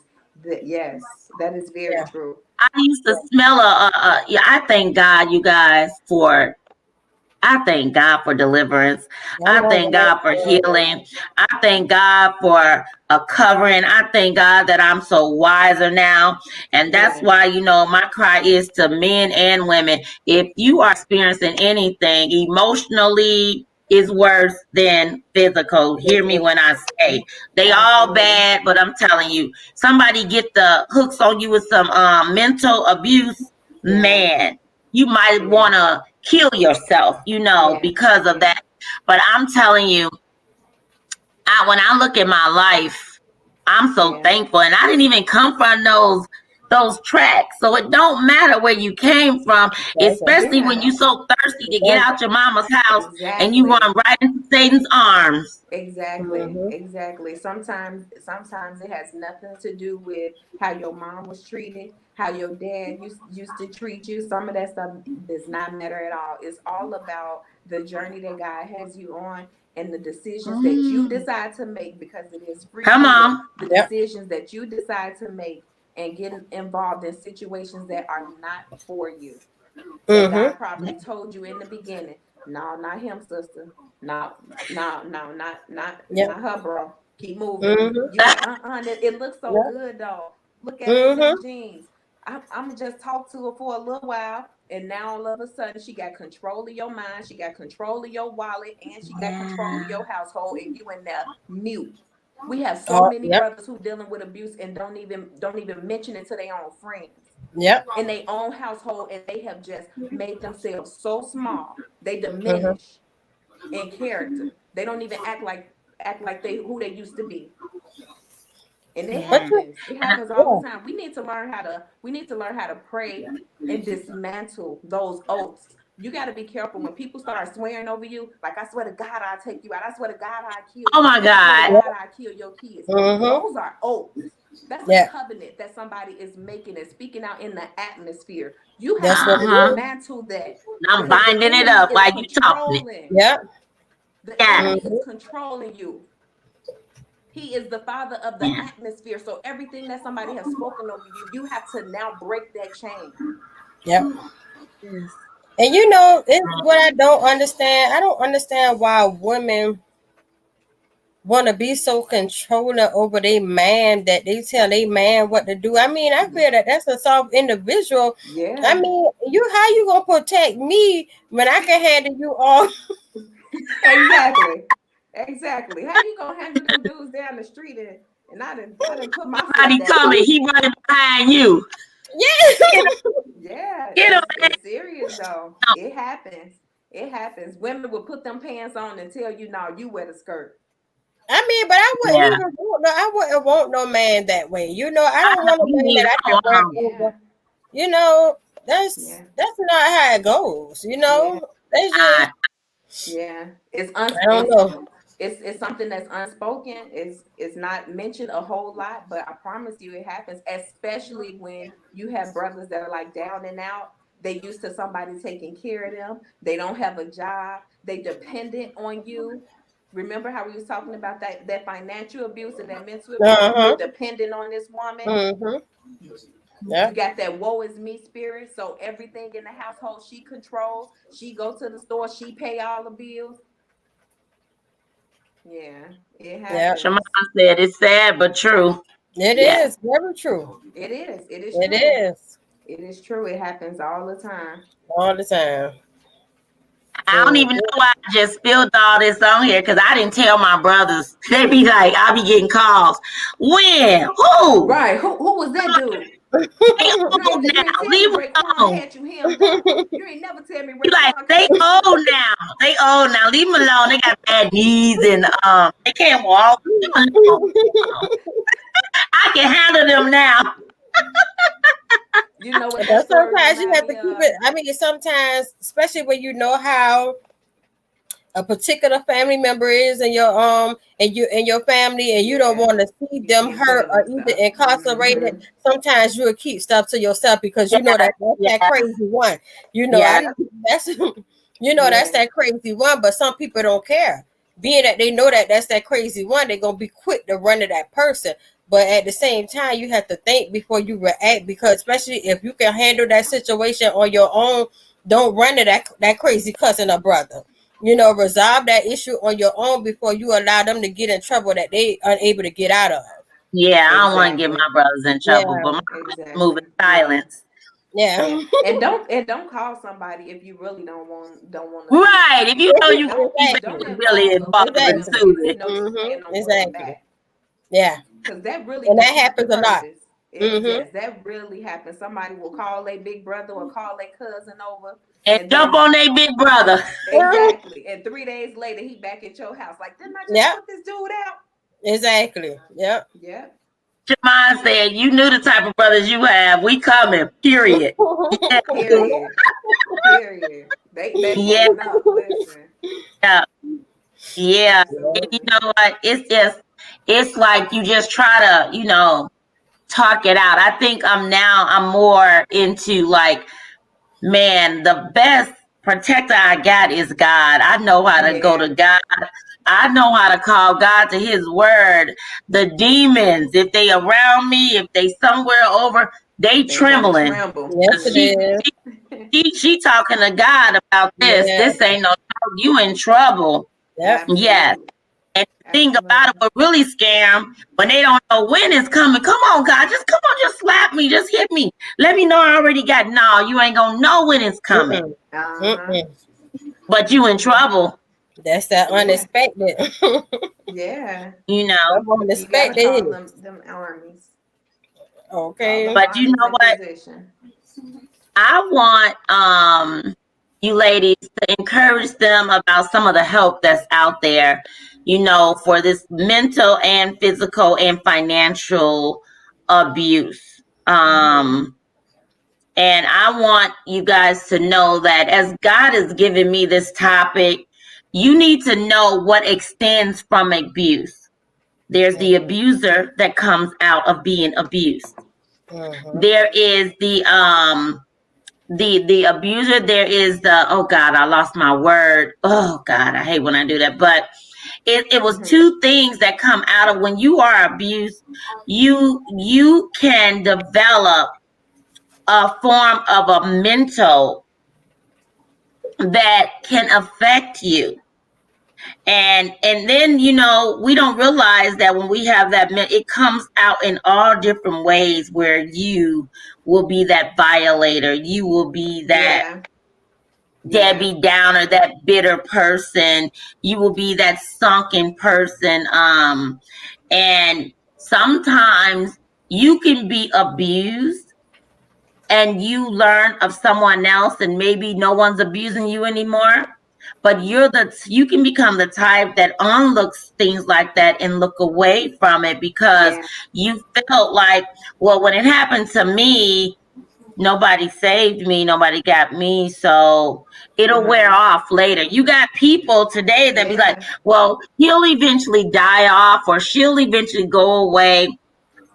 Yes, that is very true. I used to smell I thank God, you guys, I thank God for deliverance. I thank God for healing. I thank God for a covering. I thank God that I'm so wiser now. And that's why, my cry is to men and women. If you are experiencing anything emotionally is worse than physical, hear me when I say they all bad, but I'm telling you, somebody get the hooks on you with some mental abuse, man, you might want to kill yourself, because of that. But I'm telling you, when I look at my life, I'm so thankful. And I didn't even come from those tracks. So it don't matter where you came from, especially when you're so thirsty to get out your mama's house and you run right into Satan's arms. Exactly. Sometimes it has nothing to do with how your mom was treated, how your dad used to treat you. Some of that stuff does not matter at all. It's all about the journey that God has you on and the decisions that you decide to make, because it is free. Come on. The decisions that you decide to make and getting involved in situations that are not for you. God probably told you in the beginning, no, not him, sister. No, not her, bro. Keep moving. It looks so good though. Look at his jeans. I'm just talk to her for a little while, and now all of a sudden she got control of your mind, she got control of your wallet, and she got control of your household, and you in there mute. We have so many brothers who dealing with abuse and don't even mention it to their own friends. In their own household, and they have just made themselves so small. They diminish in character. They don't even act like they who they used to be. And it happens. It happens all the time. We need to learn how to pray and dismantle those oaths. You got to be careful when people start swearing over you. Like, I swear to God, I'll take you out. I swear to God, I'll kill you. Oh my God. I swear to God, I'll kill your kids. Those are oaths. That's a covenant that somebody is making and speaking out in the atmosphere. You have to dismantle that. I'm binding it up while you talking. The enemy is controlling you. He is the father of the atmosphere. So everything that somebody has spoken over you, you have to now break that chain. And it's what I don't understand. I don't understand why women want to be so controlling over their man that they tell their man what to do. I mean, I feel that that's a soft individual. I mean, how you gonna protect me when I can handle you all? Exactly. How you gonna handle them dudes down the street and I didn't put my somebody coming, he running behind you. It's serious though. It happens. Women will put them pants on and tell you, no, you wear the skirt. I mean, but I wouldn't want no man that way. I don't want a man that I can wear over. That's not how it goes, you know. That's just it's I don't know. It's something that's unspoken. It's not mentioned a whole lot, but I promise you it happens, especially when you have brothers that are like down and out. They used to somebody taking care of them. They don't have a job. They dependent on you. Remember how we was talking about that financial abuse and that mental abuse? You're dependent on this woman. You got that woe is me spirit. So everything in the household she controls. She go to the store. She pay all the bills. Yeah, it happens. Shemai said it's sad but true. It is very true. It is. It is. It true. is. It is true. It happens all the time. All the time. I don't even know why I just spilled all this on here because I didn't tell my brothers. They be like, I'll be getting calls. When? Who? Right. Who was that dude? They old now. Leave them alone. You ain't never tell me. You like they old now. They old now. Leave them alone. They got bad knees and they can't walk. Leave them alone. I can handle them now. You know what? But sometimes you have to keep it. I mean, sometimes, especially when you know how a particular family member is in your and your family, and you don't want to see them hurt or either incarcerated. Sometimes you'll keep stuff to yourself because you know that's that crazy one. You know that's that's that crazy one. But some people don't care, being that they know that that's that crazy one. They're gonna be quick to run to that person. But at the same time, you have to think before you react, because especially if you can handle that situation on your own, don't run to that crazy cousin or brother. You know, resolve that issue on your own before you allow them to get in trouble that they unable to get out of. Yeah, I don't want to get my brothers in trouble, but my brothers move in silence. Yeah. And don't call somebody if you really don't want Right. If you know you really involved in Susie. Exactly. Yeah. Because that really that happens a lot. Yes, that really happens. Somebody will call their big brother or call their cousin over and jump on their big brother. Exactly. And 3 days later, he back at your house. Like, didn't I just put this dude out? Exactly. Yep. Yep. Jamon said, "You knew the type of brothers you have. We coming. Period." Period. Period. They up. Listen. Yeah. And you know what? It's like you just try to, talk it out. I think I'm more into like, man, the best protector I got is God. I know how to go to God. I know how to call God to his word. The demons, if they around me, if they somewhere over, they trembling. Yes, it is. She talking to God about this. Yes. This ain't no talk. You in trouble. Yep. Yes. And the thing about it, what really scare them, when they don't know when it's coming. Come on, God, just slap me, just hit me. Let me know I already got. No, you ain't gonna know when it's coming. But you in trouble. That's that unexpected. Yeah. You know. Unexpected. Them armies. Okay. But you know what? I want you ladies to encourage them about some of the help that's out there, for this mental and physical and financial abuse. And I want you guys to know that as God has given me this topic, you need to know what extends from abuse. There's the abuser that comes out of being abused. There is the abuser. There is oh God, I lost my word. Oh God, I hate when I do that. But it was two things that come out of when you are abused. You can develop a form of a mental that can affect you. And then, we don't realize that when we have that, it comes out in all different ways where you will be that violator. You will be that Debbie Downer, that bitter person. You will be that sunken person. And sometimes you can be abused and you learn of someone else and maybe no one's abusing you anymore. But you can become the type that onlooks things like that and look away from it because you felt like, well, when it happened to me, nobody saved me, nobody got me, so it'll wear off later. You got people today that be like, well, he'll eventually die off or she'll eventually go away.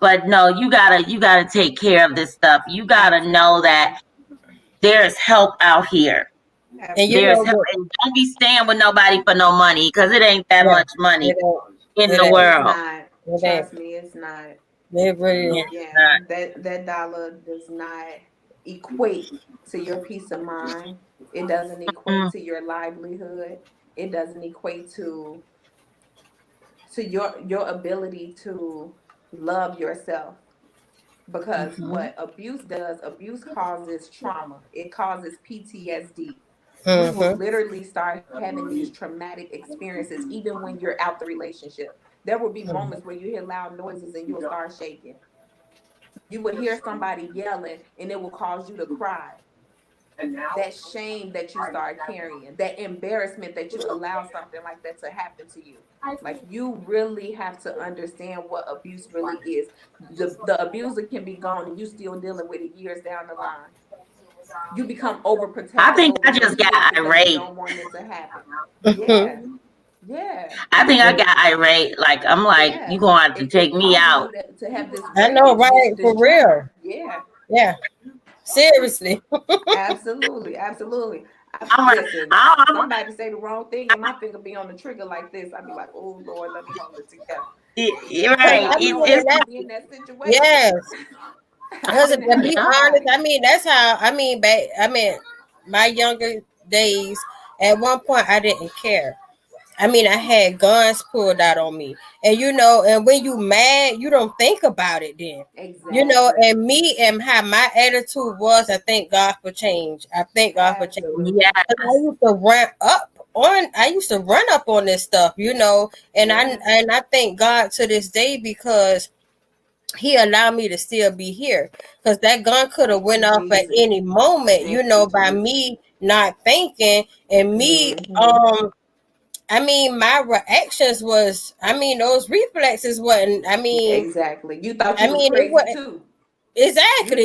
But no, you gotta take care of this stuff. You gotta know that there's help out here. And there's help. And don't be staying with nobody for no money, because it ain't that much money in the world. Trust me, it's not. It really that dollar does not equate to your peace of mind. It doesn't equate to your livelihood. It doesn't equate to your ability to love yourself. Because what abuse does, abuse causes trauma. It causes PTSD. You will literally start having these traumatic experiences even when you're out the relationship. There will be moments where you hear loud noises and you'll start shaking. You would hear somebody yelling and it will cause you to cry. That shame that you start carrying, that embarrassment that you allow something like that to happen to you. Like, you really have to understand what abuse really is. The abuser can be gone and you still dealing with it years down the line. You become overprotective. I think I just got irate. You don't want it to happen. Yeah. I think I got irate. Like, I'm like, you gonna have to take me out. To have this I know, right? For real. Yeah. Seriously. Absolutely. Listen, somebody say the wrong thing and my finger be on the trigger like this. I'd be like, oh Lord, let me hold it together. You're right. It's in that situation. Yes. Because to be honest, I mean, that's how, my younger days, at one point I didn't care. I mean, I had guns pulled out on me. And, and when you mad, you don't think about it then. Exactly. And me and how my attitude was, I thank God for change. I thank God for change. Yeah. I used to run up on this stuff, and I thank God to this day because he allowed me to still be here, because that gun could have went off at any moment, by me not thinking, and me, my reactions was, those reflexes wasn't, exactly. You thought you was crazy too. Exactly,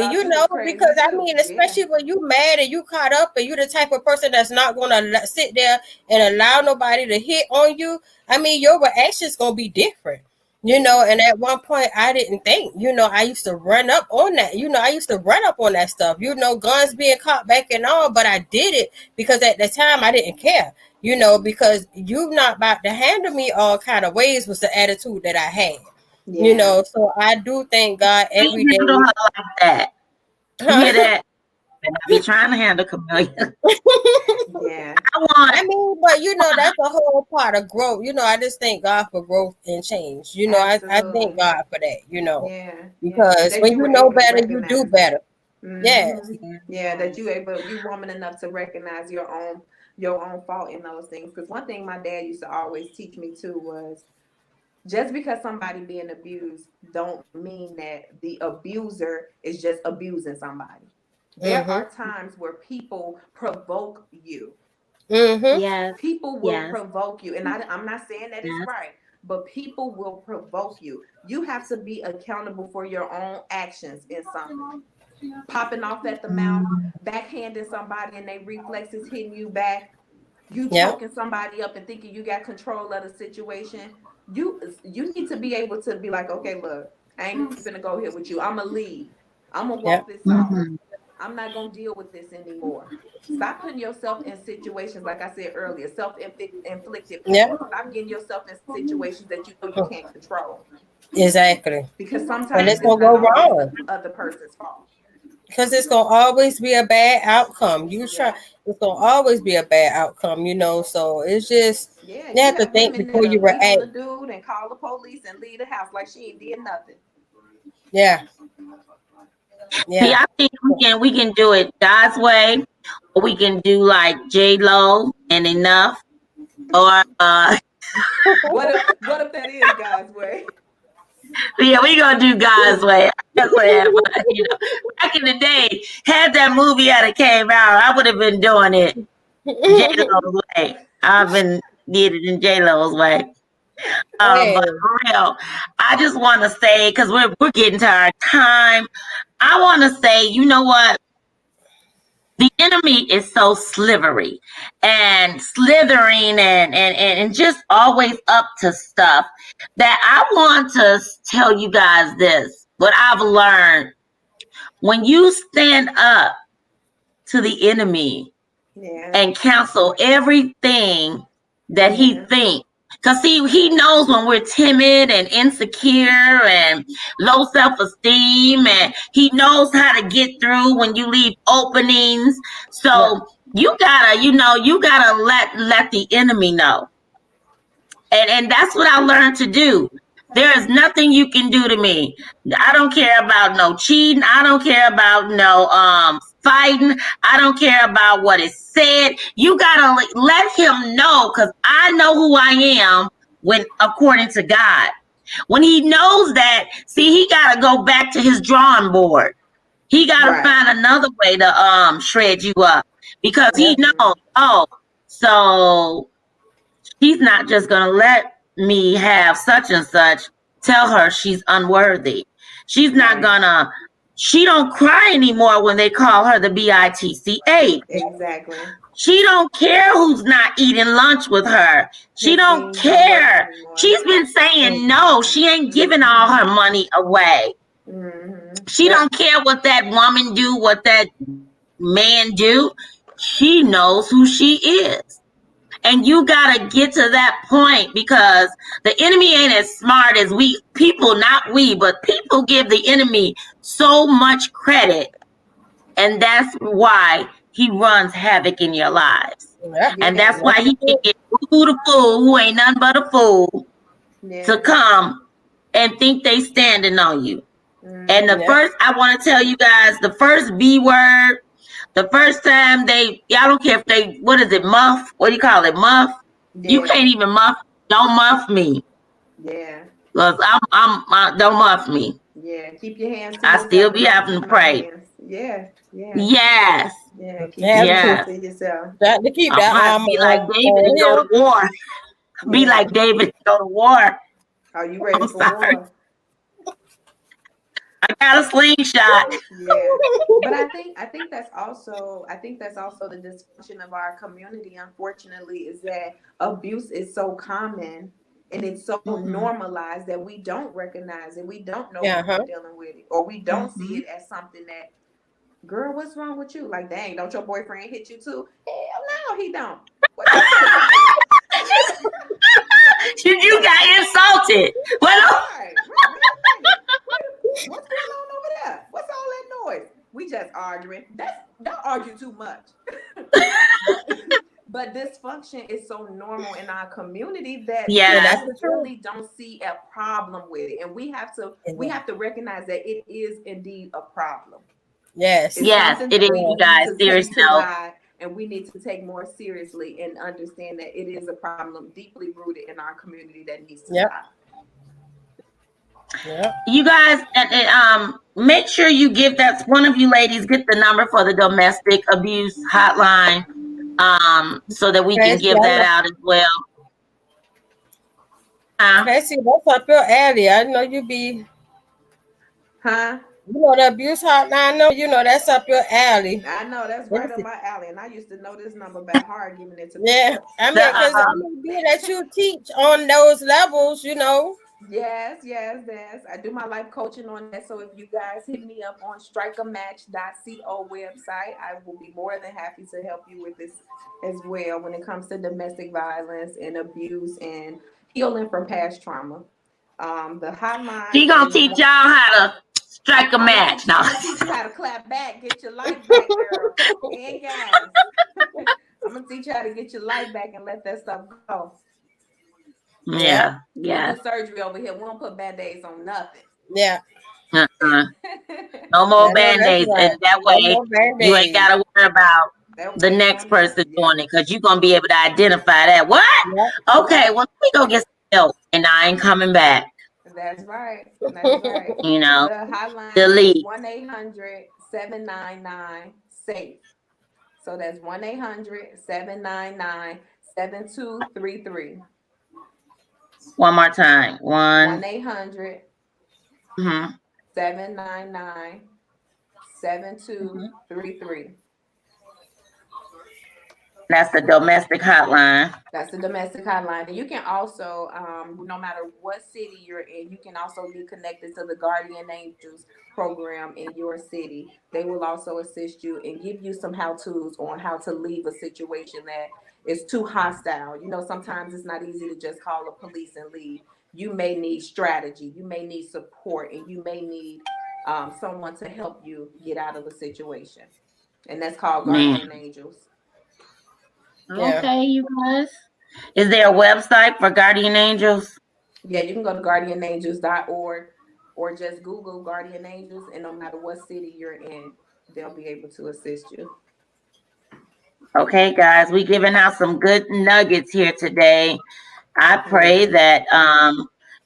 because especially when you mad and you caught up and you the type of person that's not gonna sit there and allow nobody to hit on you. Your reaction's gonna be different. And at one point I didn't think, I used to run up on that. I used to run up on that stuff, guns being caught back and all, but I did it because at the time I didn't care, because you not about to handle me all kind of ways was the attitude that I had. Yeah. So I do thank God every day. Like that. You hear that? I be trying to handle Camellia. Yeah. But that's a whole part of growth. I just thank God for growth and change. I thank God for that, Yeah. Because when you know better, you do better. Mm-hmm. Yeah, that you woman enough to recognize your own fault in those things. Because one thing my dad used to always teach me too was, just because somebody being abused don't mean that the abuser is just abusing somebody. There are times where people provoke you. Yes. People will provoke you. And I'm not saying that it's right, but people will provoke you. You have to be accountable for your own actions in something. Popping off at the mouth, backhanding somebody and they reflexes hitting you back. You choking somebody up and thinking you got control of the situation. You need to be able to be like, okay, look, I ain't gonna go here with you. I'm gonna leave. I'm gonna walk this off. I'm not gonna deal with this anymore. Stop putting yourself in situations, like I said earlier, self-inflicted. Stop getting yourself in situations that you know you can't control. Exactly. Because sometimes it's gonna go wrong. The other person's fault. Because it's gonna always be a bad outcome. It's gonna always be a bad outcome, So it's just you have to think before you react. The dude and call the police and leave the house like she ain't did nothing. Yeah. See, I think we can do it God's way, or we can do like J-Lo and enough, or what if that is God's way? Yeah, we gonna do God's way. That's what happened. Back in the day, had that movie had came out, I would have been doing it J-Lo's way. I've been did it in J-Lo's way. But for real, I just want to say, because we're getting to our time, I want to say, you know what? The enemy is so slivery and slithering and just always up to stuff that I want to tell you guys this. What I've learned, when you stand up to the enemy and counsel everything that he thinks, because he knows when we're timid and insecure and low self-esteem, and he knows how to get through when you leave openings. So you gotta let the enemy know. And that's what I learned to do. There is nothing you can do to me. I don't care about no cheating. I don't care about no fighting. I don't care about what is said. You gotta let him know, because I know who I am when according to God. When he knows that, see, he gotta go back to his drawing board. He gotta find another way to shred you up, because he knows, so he's not just going to let me have such and such, tell her she's unworthy. She's not going to, she don't cry anymore when they call her the BITCH. Exactly. She don't care who's not eating lunch with her. She don't care. She's been saying no. She ain't giving all her money away. She don't care what that woman do, what that man do. She knows who she is. And you got to get to that point, because the enemy ain't as smart as people, not we, but people give the enemy so much credit. And that's why he runs havoc in your lives. And that's why he can get the fool who ain't nothing but a fool to come and think they standing on you. And the first, I want to tell you guys, the first B word, the first time y'all don't care if they, what is it, muff? What do you call it, muff? You can't even muff. Don't muff me. Yeah. Because don't muff me. Yeah. Keep your hands. I still be having to pray. Yeah. Yeah. Yes. Yeah. Keep your hands to yourself. To keep that be like David and go to war. Be like David and go to war. Are you ready for war? I got a slingshot. Yeah, but I think that's also the dysfunction of our community. Unfortunately, is that abuse is so common and it's so normalized that we don't recognize it. We don't know when we're dealing with it, or we don't see it as something that, girl, what's wrong with you? Like, dang, don't your boyfriend hit you too? Hell no, he don't. You got insulted. Right. What's going on over there? What's all that noise? We just arguing. Don't argue too much. But dysfunction is so normal in our community that we really don't see a problem with it, and we have to recognize that it is indeed a problem. Yes, it is, you guys. Seriously, and we need to take more seriously and understand that it is a problem deeply rooted in our community that needs to stop. You guys, and make sure you give that, one of you ladies get the number for the domestic abuse hotline, so that we can give that out as well. Casey, that's up your alley. I know you be, you know the abuse hotline. No, you know that's up your alley. I know that's right up my alley, and I used to know this number by heart, giving it to me. Yeah, I mean, because being that you teach on those levels, you know. Yes. I do my life coaching on that. So if you guys hit me up on strikeamatch.co website, I will be more than happy to help you with this as well when it comes to domestic violence and abuse and healing from past trauma. The hotline. She gonna teach y'all how to strike a match. I'm gonna teach you how to clap back, get your life back, girl. And guys, I'm gonna teach you how to get your life back and let that stuff go. Yeah. We do surgery over here. We don't put band-aids on nothing. Yeah. No more band-aids, and that way you ain't gotta worry about the next person doing it, because you're gonna be able to identify that. What? Okay, well, let me go get some help, and I ain't coming back. That's right. You know, the hotline delete. is 1-800-799-SAFE. So that's 1-800-799-7233. One more time. 1-800 799-7233. That's the domestic hotline. That's the domestic hotline. And you can also, no matter what city you're in, you can also be connected to the Guardian Angels program in your city. They will also assist you and give you some how-tos on how to leave a situation that is too hostile. You know, sometimes it's not easy to just call the police and leave. You may need strategy, you may need support, and you may need someone to help you get out of the situation. And that's called Guardian Angels. Okay, you guys. Is there a website for Guardian Angels? Yeah, you can go to guardianangels.org or just Google Guardian Angels, and no matter what city you're in, they'll be able to assist you. Okay, guys, we giving out some good nuggets here today. I pray that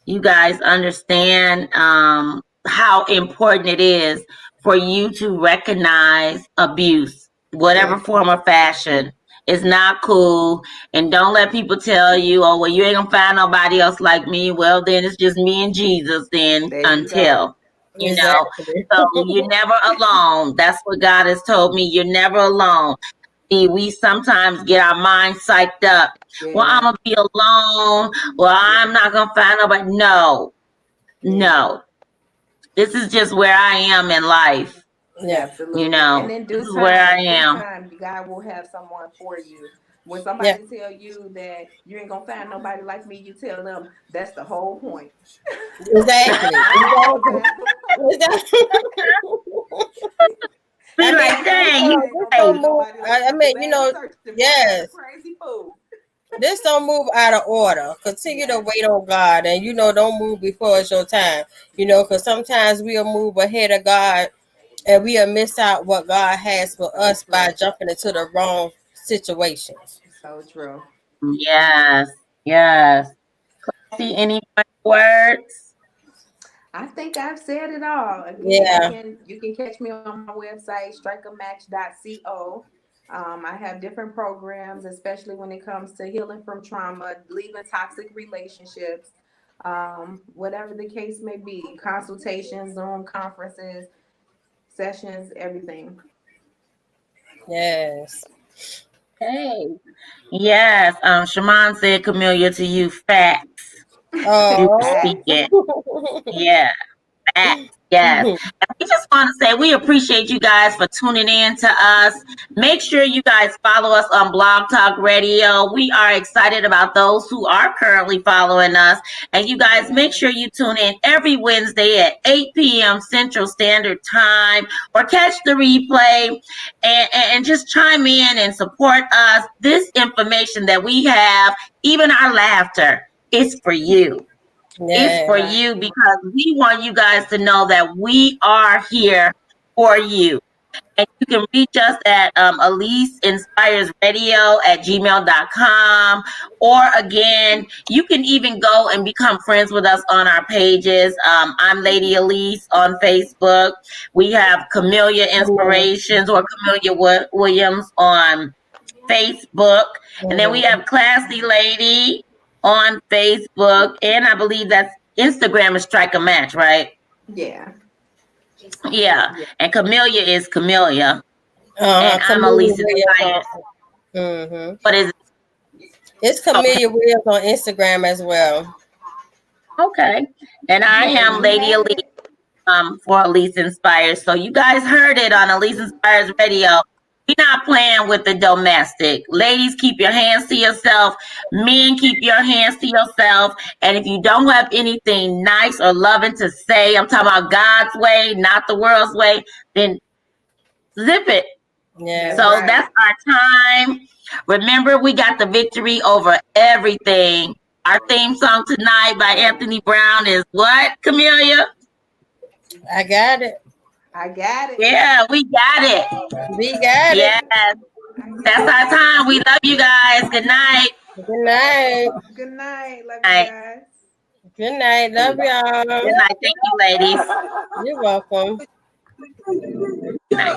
you guys understand how important it is for you to recognize abuse, whatever form or fashion. It's not cool. And don't let people tell you, oh, well, you ain't gonna find nobody else like me. Well, then it's just me and Jesus then until, you know. So you're never alone. That's what God has told me. You're never alone. See, we sometimes get our minds psyched up. Well, I'm gonna be alone. Well, I'm not gonna find nobody. No. This is just where I am in life. Yeah, absolutely. You know, and then this is where I am. Time, God will have someone for you. When somebody tell you that you ain't gonna find nobody like me, you tell them that's the whole point. Exactly. I mean, you know, yes. Crazy fool. This don't move out of order. Continue to wait on God, and you know, don't move before it's your time. You know, because sometimes we'll move ahead of God, and we'll miss out what God has for us by jumping into the wrong situations. So true. Yes. See any words? I think I've said it all. Again, you can catch me on my website, strikeamatch.co. I have different programs, especially when it comes to healing from trauma, leaving toxic relationships, whatever the case may be, consultations, Zoom conferences, sessions, everything. Yes. Hey. Yes. Shaman said, Camellia, to you, facts. Speaking. Yeah. Facts. Yes. And we just want to say we appreciate you guys for tuning in to us. Make sure you guys follow us on Blog Talk Radio. We are excited about those who are currently following us. And you guys, make sure you tune in every Wednesday at 8 p.m. Central Standard Time, or catch the replay and just chime in and support us. This information that we have, even our laughter, is for you. It's for you, because we want you guys to know that we are here for you. And you can reach us at Eleaseinspires at gmail.com. Or again, you can even go and become friends with us on our pages. I'm Lady Elise on Facebook. We have Camellia Inspirations or Camellia Williams on Facebook. And then we have Classy Lady on Facebook, and I believe that's Instagram is Strike a Match, right? Yeah. And Camellia is Camellia. And I'm Eleaseinspires. What is it? It's Camellia Williams on Instagram as well. Okay. And I am Lady Elise for Eleaseinspires. So you guys heard it on Eleaseinspires Radio. We're not playing with the domestic. Ladies, keep your hands to yourself. Men, keep your hands to yourself. And if you don't have anything nice or loving to say, I'm talking about God's way, not the world's way, then zip it. Yeah. So that's our time. Remember, we got the victory over everything. Our theme song tonight by Anthony Brown is what, Camellia? I got it. Yeah, we got it. Yes. That's our time. We love you guys. Good night. Good night. Love you guys. Good night. Love y'all. Good night. Thank you, ladies. You're welcome. Good night.